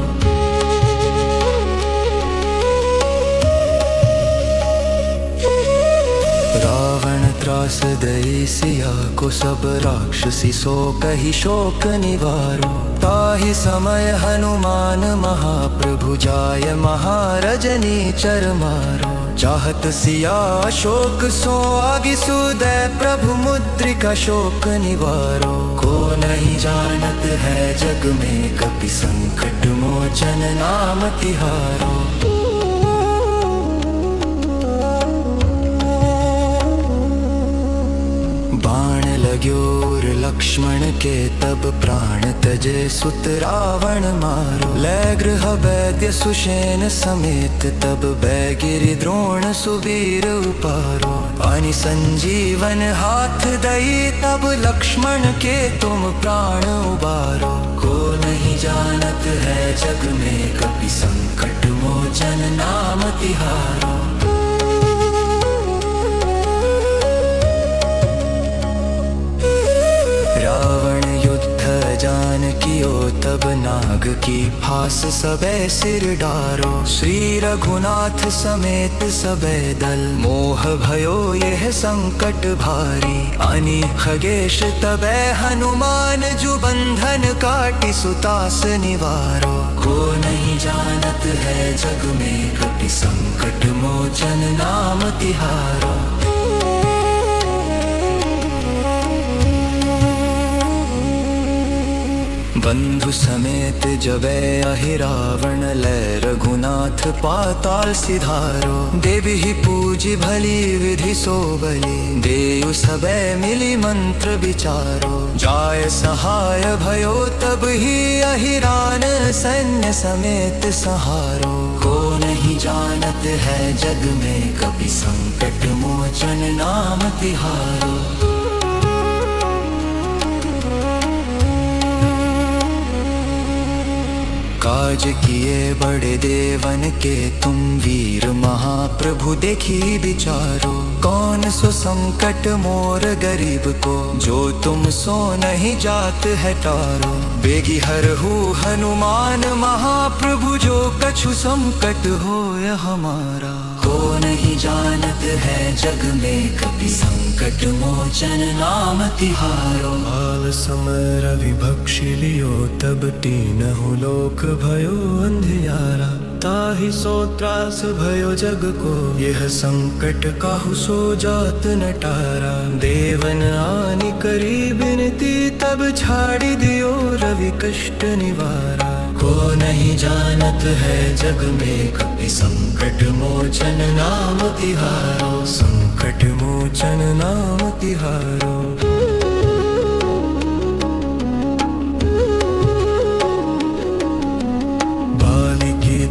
Speaker 2: रावण त्रास दई सिया को, सब राक्षसी सो कही शोक निवारो। ताहि समय हनुमान महाप्रभु जाय, महारजनी चर मारो।
Speaker 1: चाहत सिया शोक सो आगि सुदय प्रभु मुद्रिका शोक निवारो। को नहीं जानत है जग में कपि संकट मोचन नाम तिहारो। बाण लाग्योर लक्ष्मण के तब प्राण तजे सुत रावण मारो। लय गृह वैद्य सुषेण समेत तब बैगिरि द्रोण सुबीर उपारो। अनि संजीवन हाथ दई तब लक्ष्मण के तुम प्राण उबारो। को नहीं जानत है जग में कपि संकट मोचन नाम तिहारो। रावण युद्ध जान कियो तब नाग की फांस सबे सिर डारो। श्री रघुनाथ समेत सबे दल मोह भयो यह संकट भारी। अनि खगेश तबे हनुमान जु बंधन काटि सुतास निवारो। को नहीं जानत है जग में कपि संकट मोचन नाम तिहारो। बंधु समेत जबै अहि रावण लय रघुनाथ पाताल सिधारो। देवी ही पूजी भली विधि सो बलि देयु सबे मिली मंत्र विचारो। जाय सहाय भयो तब ही अहिरान सैन्य समेत सहारो। को नहीं जानत है जग में कपि संकट मोचन नाम तिहारो। काज किए बड़े देवन के तुम वीर महाप्रभु देखी विचारो। कौन सो संकट मोर गरीब को जो तुम सो नहीं जात है टारो। बेगी हरहु हनुमान महाप्रभु जो कछु संकट होय हमारा। को नहीं जानत है जग में कपि संकट मोचन नाम तिहारो।
Speaker 2: बाल समर विभक्षि लियो तब तीनहु लोक भयो अंधियारा। ताहि सो त्रास भयो जग को यह संकट काहू सो जात न टारा। देवन आनि करी बिनती तब छाड़ी दियो रवि कष्ट निवारा। को नहीं जानत है जग में कपि संकट मोचन नाम तिहारो। संकट मोचन नाम तिहारो।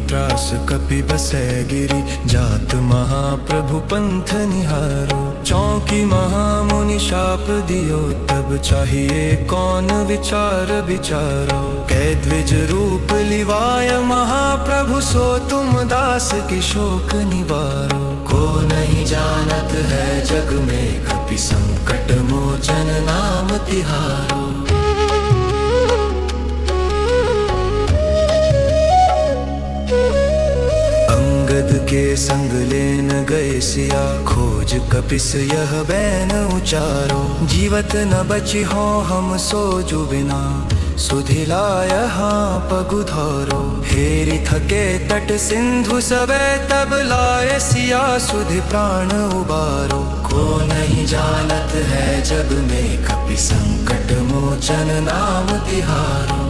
Speaker 2: त्रास कपि बसै गिरि जात महाप्रभु पंथ निहारो। चौकी महामुनि शाप दियो तब चाहिए कौन विचार विचारो। कै द्विज रूप लिवाय महाप्रभु सो तुम दास की शोक निवारो। को नहीं जानत है जग में कपि संकट मोचन नाम तिहारो। के संग लेन गए सिया खोज कपिस यह बैन उचारो। जीवत न बचि हो हम सो जुबिना सुधिलाय हाँ पगुधारो। हेरि थके तट सिंधु सबे तब लाय सिया सुधि प्राण उबारो। को नहीं जानत है जग में कपि संकट मोचन नाम तिहारो।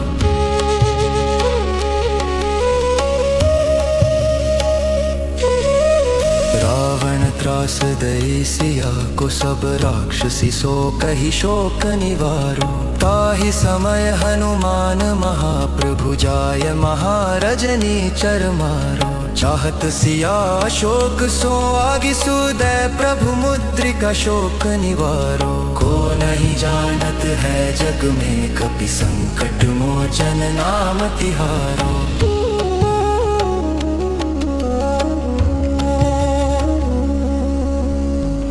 Speaker 2: रावण त्रास दई सिया को सब राक्षसी सो कही शोक निवारो। ताहि समय हनुमान महाप्रभु जाय महारजनी चर मारो। चाहत सिया शोक सो आगि सुदय प्रभु मुद्रिका शोक निवारो। को नहीं जानत है जग में कपि संकट मोचन नाम तिहारो।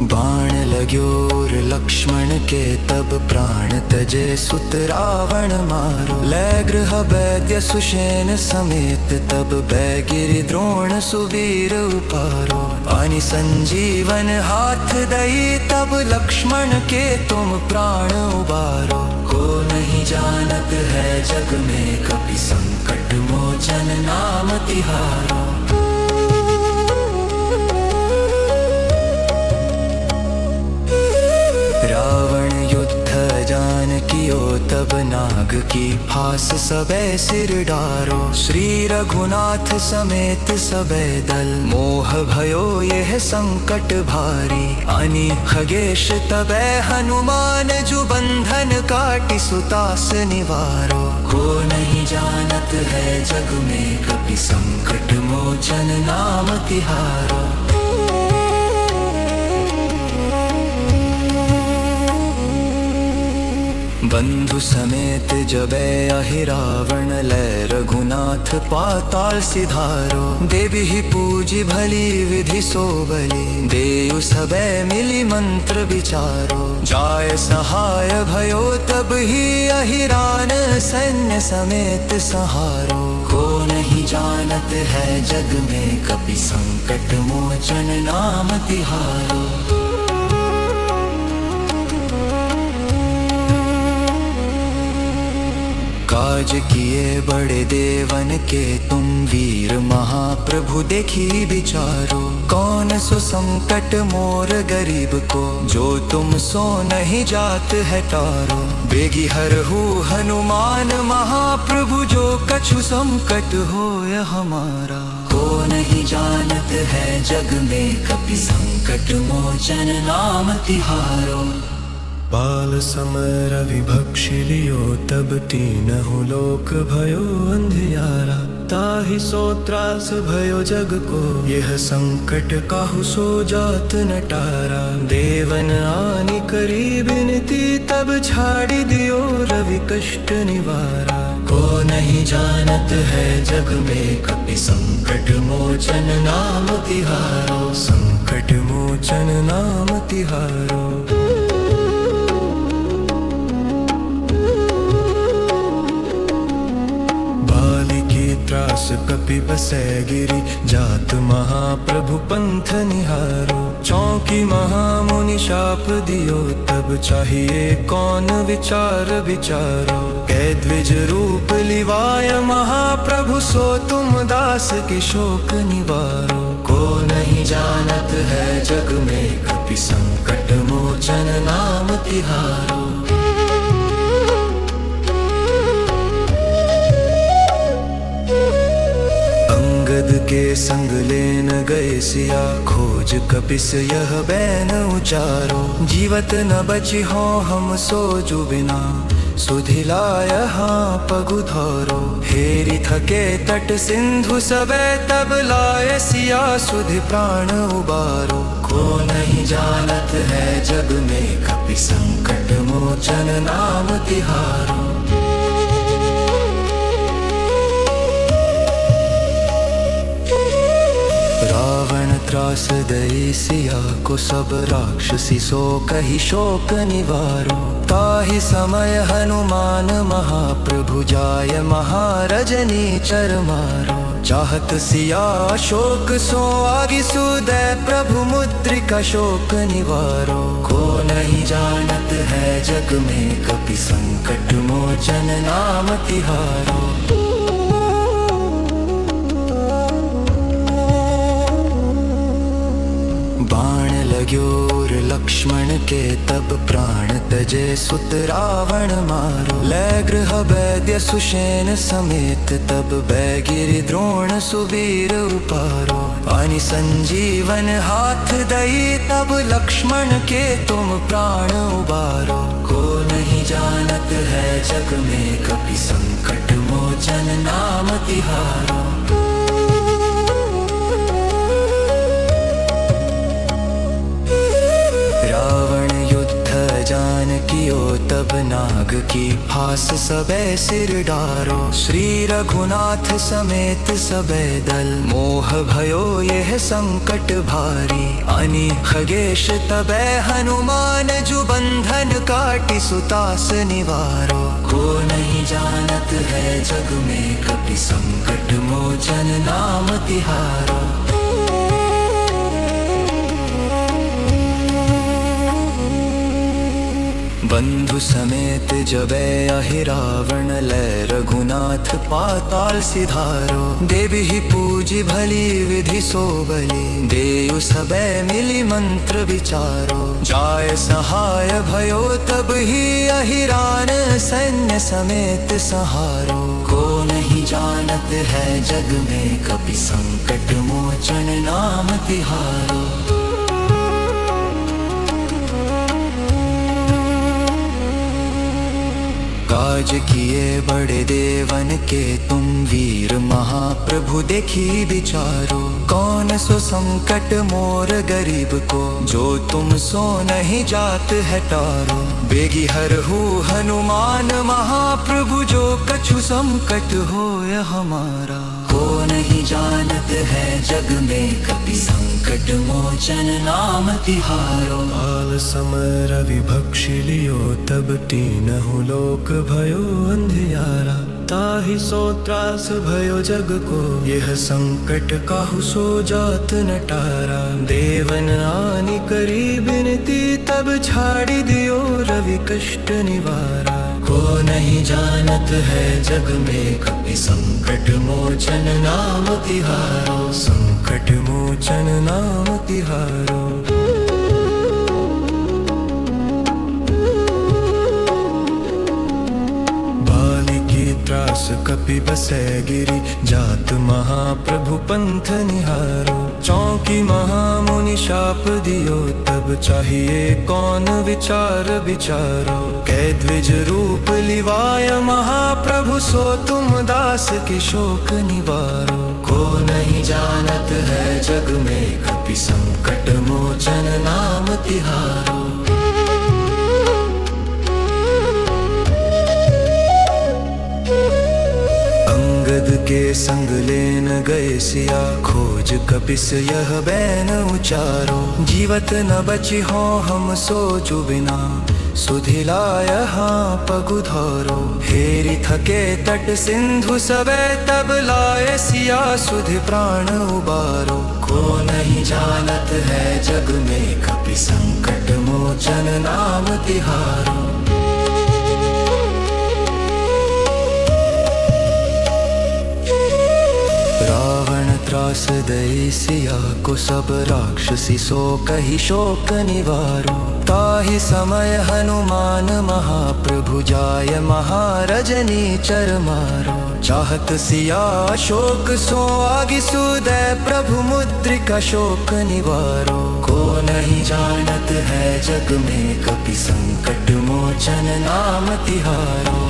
Speaker 2: बाण लाग्योर लक्ष्मण के तब प्राण तजे सुत रावण मारो। लय गृह वैद्य सुषेण समेत तब बैगिरि द्रोण सुबीर उपारो। अनि संजीवन हाथ दई तब लक्ष्मण के तुम प्राण उबारो। को नहीं जानत है जग में कपि संकट मोचन नाम तिहारो।
Speaker 1: कियो तब नाग की फांस सबे सिर डारो। श्री रघुनाथ समेत सबे दल मोह भयो यह संकट भारी। अनि खगेश तबे हनुमान जो बंधन काटि सुतास निवारो। को नहीं जानत है जग में कपि संकट मोचन नाम तिहारो। बंधु समेत जबे अहि रावण लय रघुनाथ पाताल सिधारो। देवी ही पूजी भली विधि सो बली देउ सबे मिली मंत्र विचारो। जाय सहाय भयो तब ही अहिरान सैन्य समेत सहारो। को नहीं जानत है जग में कपि संकट मोचन नाम तिहारो। काज किए बड़े देवन के तुम वीर महाप्रभु देखी विचारो। कौन सो संकट मोर गरीब को जो तुम सो नहीं जात है टारो। बेगी हरहु हनुमान महाप्रभु जो कछु संकट होय हमारा। को नहीं जानत है जग में कपि संकट मोचन नाम तिहारो।
Speaker 2: बाल समर विभक्षि लियो तब तीनहु लोक भयो अंधियारा। ताहि सो त्रास भयो जग को यह संकट काहू सो जात न टारा। देवन आनि करी बिनती तब छाड़ी दियो रवि कष्ट निवारा। को नहीं जानत है जग में कपि संकट मोचन नाम तिहारो। संकट मोचन नाम तिहारो। त्रास कपि बसै गिरि जात महाप्रभु पंथ निहारो। चौकी महामुनि शाप दियो तब चाहिए कौन विचार विचारो। कै द्विज रूप लिवाय महाप्रभु सो तुम दास के शोक निवारो। को नहीं जानत है जग में कपि संकट मोचन नाम तिहारो। के संग लेन गए सिया खोज कपिस यह बैन उचारो। जीवत न बची हो हम सोजु बिना सुधिलाय हाँ पगु धरो। हेरी थके तट सिंधु सबे तब लाय सिया सुधि प्राण उबारो। को नहीं जानत है जग में कपि संकट मोचन नाम तिहारो। रावण त्रास दई सिया को सब राक्षसी सो कही शोक निवारो। ताहि समय हनुमान महाप्रभु जाय महारजनी चर मारो। चाहत सिया शोक सो आगि सुदय प्रभु मुद्रिका शोक निवारो। को नहीं जानत है जग में कपि संकट मोचन नाम तिहारो। बाण लाग्योर लक्ष्मण के तब प्राण तजे सुत रावण मारो। लय गृह वैद्य सुषेण समेत तब बैगिरि द्रोण सुवीर उपारो। अनि संजीवन हाथ दई तब लक्ष्मण के तुम प्राण उबारो। को नहीं जानत है जग में कपि संकट मोचन नाम तिहारो। जान कियो तब नाग की फांस सबे सिर डारो। श्री रघुनाथ समेत सबे दल मोह भयो यह संकट भारी। अनि खगेश तबे हनुमान जो बंधन काटि सुतास निवारो। को नहीं जानत है जग में कपि संकट मोचन नाम तिहारो।
Speaker 1: बंधु समेत जबै अहि रावण लय रघुनाथ पाताल सिधारो। देवी ही पूजी भली विधि सो बली देयु सबे मिली मंत्र विचारो। जाय सहाय भयो तब ही अहिरान सैन्य समेत सहारो। को नहीं जानत है जग में कपि संकट मोचन नाम तिहारो। काज किए बड़े देवन के तुम वीर महाप्रभु देखी विचारो। कौन सो संकट मोर गरीब को जो तुम सो नहीं जात है टारो। बेगी हरहु हनुमान महाप्रभु जो कछु संकट होय हमारा। को नहीं जानत है जग में कपि संकट मोचन नाम तिहारो।
Speaker 2: काल समर विभक्षि लियो तब तीनहु लोक भयो अंधियारा। ताहि सो त्रास भयो जग को यह संकट काहू सो जात न टारा। देवन आनि करी बिनती तब छाड़ी दियो रवि कष्ट निवारा। को नहीं जानत है जग में कपि संकट मोचन नाम तिहारो। संकट मोचन नाम तिहारो। त्रास कपि बसै गिरि जात महाप्रभु पंथ निहारो। चौकी महामुनि शाप दियो तब चाहिए कौन विचार विचारो। कै द्विज रूप लिवाय महाप्रभु सो तुम दास के शोक निवारो। को नहीं जानत है जग में कपि संकट मोचन नाम तिहारो। के संग लेन गए सिया खोज कपिस यह बैन उचारो। जीवत न बची हो हम सोचु बिना सुधिलाय हाँ पगुधारो। हेरी थके तट सिंधु सबे तब लाए सिया सुधि प्राण उबारो। को नहीं जानत है जग में कपि संकट मोचन नाम तिहारो। त्रास दई सिया को सब राक्षसी सो कही शोक निवारो। ताहि समय हनुमान महाप्रभु जाय महारजनी चर मारो। चाहत सिया शोक सो आगि सुदय प्रभु मुद्रिका शोक निवारो। को नहीं जानत है जग में कपि संकट मोचन नाम तिहारो।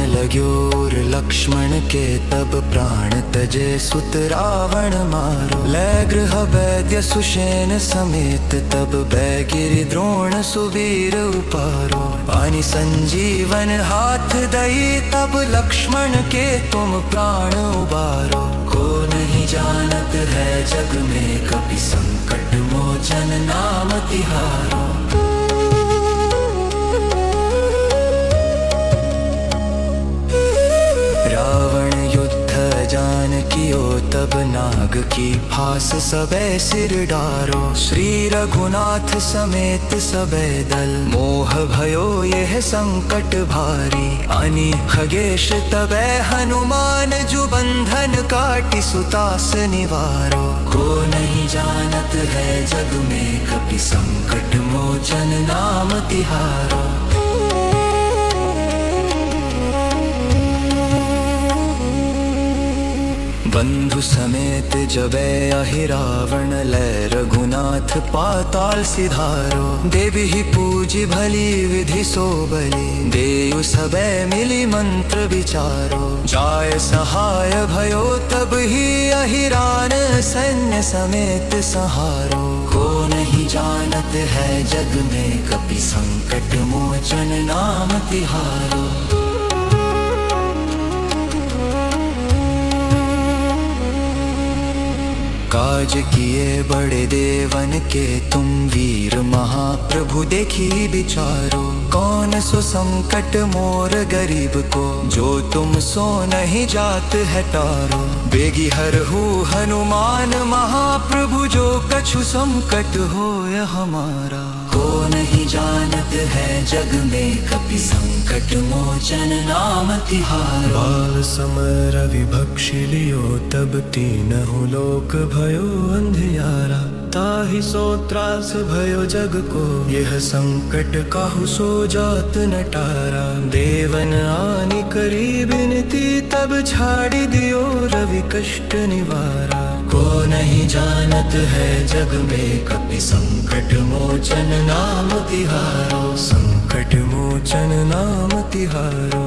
Speaker 2: लगोर लक्ष्मण के तब प्राण तजे सुत रावण मारो। लय गृह वैद्य सुषेण समेत तब बैगिरि द्रोण सुवीर उपारो। पानी संजीवन हाथ दई तब लक्ष्मण के तुम प्राण उबारो। को नहीं जानत है जग में कपि संकट मोचन नाम तिहारो। कियो तब नाग की फांस सबे सिर डारो। श्री रघुनाथ समेत सबे दल मोह भयो यह संकट भारी। अनि खगेश तबे हनुमान जु बंधन काटि सुतास निवारो। को नहीं जानत है जग में कपि संकट मोचन नाम तिहारो। बंधु समेत जबै अहि रावण लय रघुनाथ पाताल सिधारो। देवी ही पूजी भली विधि सो बली देयु सबे मिली मंत्र विचारो। जाय सहाय भयो तब ही अहिरान सैन्य समेत सहारो। को नहीं जानत है जग में कपि संकट मोचन नाम तिहारो।
Speaker 1: काज किए बड़े देवन के तुम वीर महाप्रभु देखी विचारो। कौन सो संकट मोर गरीब को, जो तुम सो नहीं जात है टारो। बेगी हरहु हनुमान महाप्रभु, जो कछु संकट होय हमारा। को नहीं जानत है जग में कपि संकट मोचन नाम तिहारो।
Speaker 2: बाल समर विभक्षि लियो तब तीनहु लोक भयो अंधियारा। ताहि सो त्रास भयो जग को, यह संकट काहू सो जात न टारा। देवन आनि करी बिनती, तब छाड़ी दियो रवि कष्ट निवारा। को नहीं जानत है जग में कपि संकट मोचन नाम तिहारो। संकट मोचन नाम तिहारो।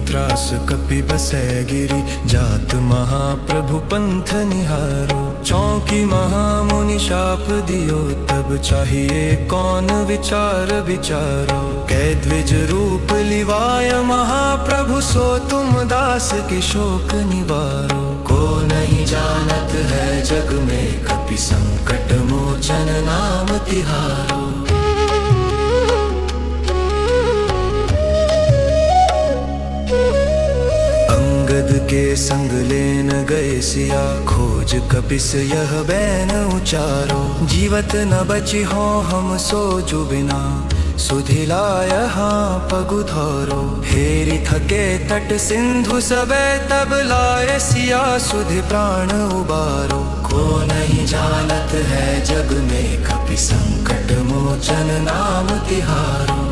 Speaker 2: त्रास कपि बसै गिरि, जात महाप्रभु पंथ निहारो। चौकी महामुनि शाप दियो, तब चाहिए कौन विचार विचारो। कै द्विज रूप लिवाय महाप्रभु, सो तुम दास की शोक निवारो। को नहीं जानत है जग में कपि संकट मोचन नाम तिहारो। के संग लेन गए सिया, खोज कपिस यह बैन उचारो। जीवत न बची हो हम सो जो बिना, सुधिलाय हाँ पगुधारो। हेरी थके तट सिंधु सबे, तब लाए सिया सुधि प्राण उबारो। को नहीं जानत है जग में कपि संकट मोचन नाम तिहारो।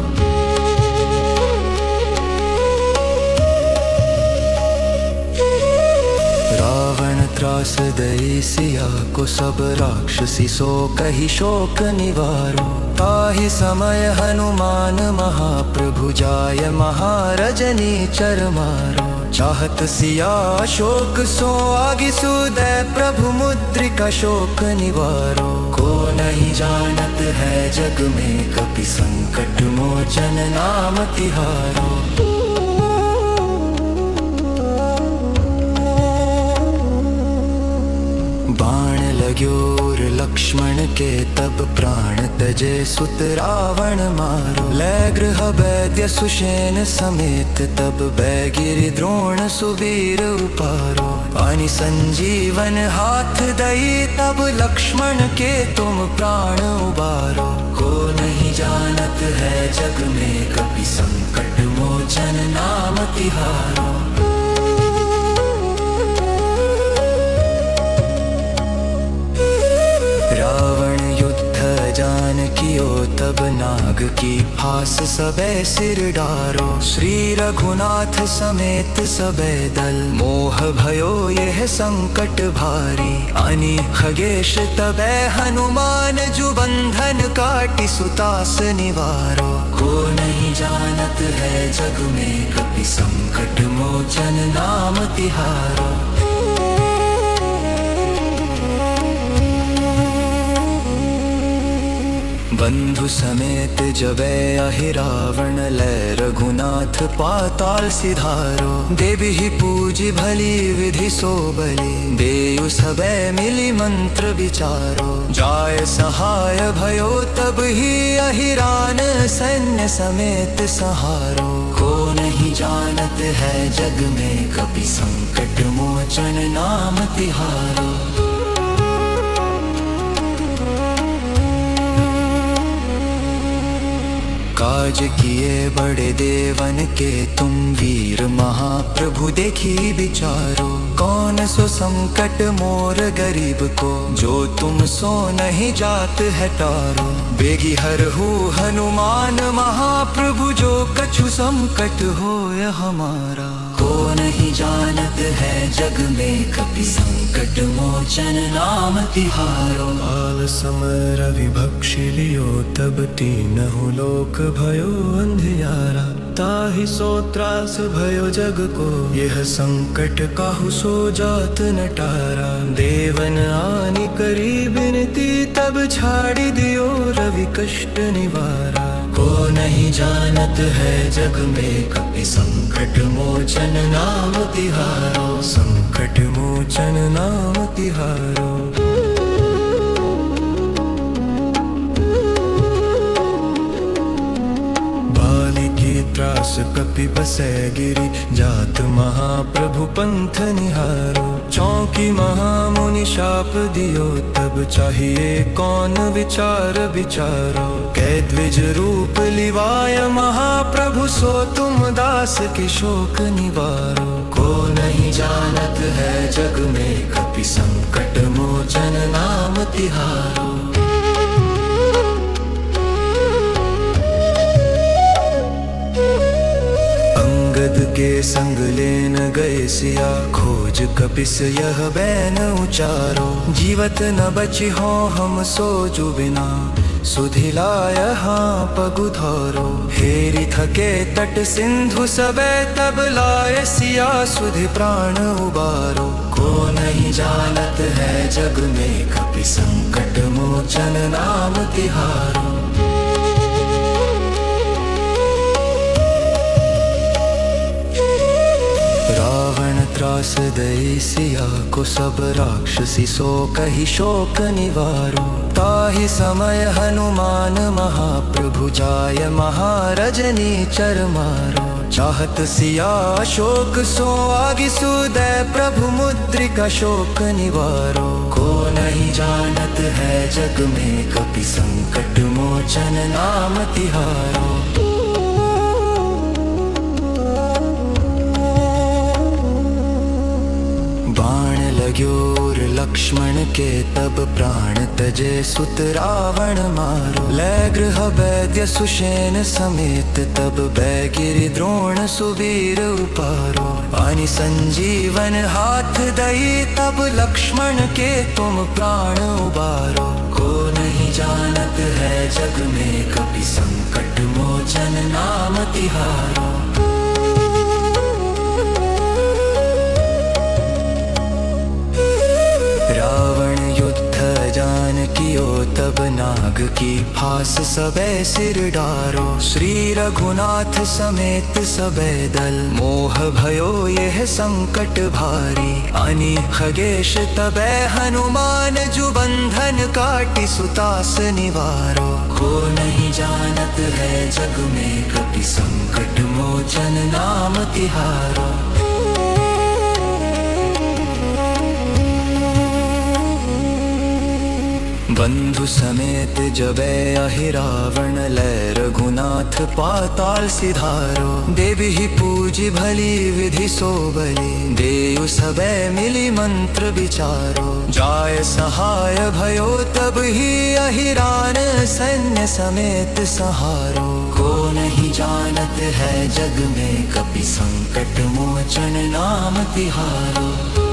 Speaker 2: त्रास दई सिया को, सब राक्षसी सो कही शोक निवारो। ताहि समय हनुमान महाप्रभु, जाय महारजनी चर मारो। चाहत सिया शोक सो आगि सुदय, प्रभु मुद्रिका शोक निवारो। को नहीं जानत है जग में कपि संकट मोचन नाम तिहारो। बाण लाग्योर लक्ष्मण के, तब प्राण तजे सुत रावण मारो। लय गृह वैद्य सुषेण समेत, तब बैगिरि द्रोण सुवीर उपारो। पानी संजीवन हाथ दई, तब लक्ष्मण के तुम प्राण उबारो। को नहीं जानत है जग में कपि संकट मोचन नाम तिहारो। रावण युद्ध जान कियो, तब नाग की फांस सबे सिर डारो। श्री रघुनाथ समेत सबे दल, मोह भयो यह संकट भारी। अनि खगेश तबे हनुमान, जो बंधन काटि सुतास निवारो। को नहीं जानत है जग में कपि संकट मोचन नाम तिहारो। बंधु समेत जबै अहि रावण, लय रघुनाथ पाताल सिधारो। देवी ही पूजी भली विधि सो बलि, देयु सबे मिली मंत्र विचारो। जाय सहाय भयो तब ही अहिरान, सैन्य समेत सहारो। को नहीं जानत है जग में कपि संकट मोचन नाम तिहारो। काज किए बड़े देवन के तुम वीर महाप्रभु देखी विचारो। कौन सो संकट मोर गरीब को, जो तुम सो नहीं जात है टारो। बेगी हरहु हनुमान महाप्रभु, जो कछु संकट होय हमारा। को नहीं जानत है जग में कपि संकट मोचन नाम तिहारो। बाल समर विभक्षि लियो, तब तीनहु लोक भयो अंधियारा। ताहि सो त्रास भयो जग को, यह संकट काहू सो जात न टारा। देवन आनि करी बिनती, तब छाड़ी दियो रवि कष्ट निवारा। को नहीं जानत है जग में कपि संकट मोचन नाम तिहारो, संकट मोचन नाम तिहारो। त्रास कपि बसै गिरि, जात महाप्रभु पंथ निहारो। चौकी महामुनि शाप दियो, तब चाहिए कौन विचार विचारो। कै द्विज रूप लिवाय महाप्रभु, सो तुम दास की शोक निवारो। को नहीं जानत है जग में कपि संकट मोचन नाम तिहारो। के संग लेन गए सिया, खोज कपिस यह बैन उचारो। जीवत न बची हो हम सो जु बिना, सुधिलाय हाँ पगुधारो। हेरी थके तट सिंधु सबे, तब लाए सिया सुधि प्राण उबारो। को नहीं जानत है जग में कपि संकट मोचन नाम तिहारो। त्रास दई सिया को सब राक्षसी, सो कही शोक निवारो। ताहि समय हनुमान महाप्रभु, जाय महारजनी चर मारो। चाहत सिया शोक सो आगि सुदय, प्रभु मुद्रिका शोक निवारो। को नहीं जानत है जग में कपि संकट मोचन नाम तिहारो। लगोर लक्ष्मण के तब प्राण तजे, सुत रावण मारो। लय गृह वैद्य सुषेण समेत, तब बैगिरि द्रोण सुवीर उपारो। पानी संजीवन हाथ दई, तब लक्ष्मण के तुम प्राण उबारो। को नहीं जानत है जग में कपि संकट मोचन नाम तिहारो। कियो तब नाग की फांस सबे सिर डारो। श्री रघुनाथ समेत सबे दल, मोह भयो यह संकट भारी। अनि खगेश तबे हनुमान, जु बंधन काटि सुतास निवारो। को नहीं जानत है जग में कपि संकट मोचन नाम तिहारो। बंधु समेत जबे अहि रावण, लय रघुनाथ पाताल सिधारो। देवी ही पूजी भली विधि सो बलि, देयु सबे मिली मंत्र विचारो। जाय सहाय भयो तब ही अहिरान, सैन्य समेत सहारो। को नहीं जानत है जग में कपि संकट मोचन नाम तिहारो।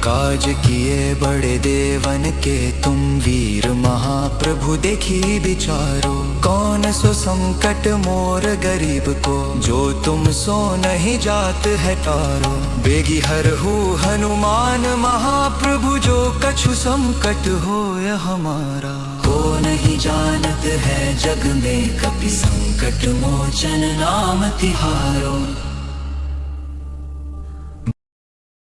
Speaker 2: काज किए बड़े देवन के तुम, वीर महाप्रभु देखी विचारो। कौन सो संकट मोर गरीब को, जो तुम सो नहीं जात है टारो। बेगी हरहु हनुमान महाप्रभु, जो कछु संकट होय हमारा। को नहीं जानत है जग में कपि संकट मोचन नाम तिहारो।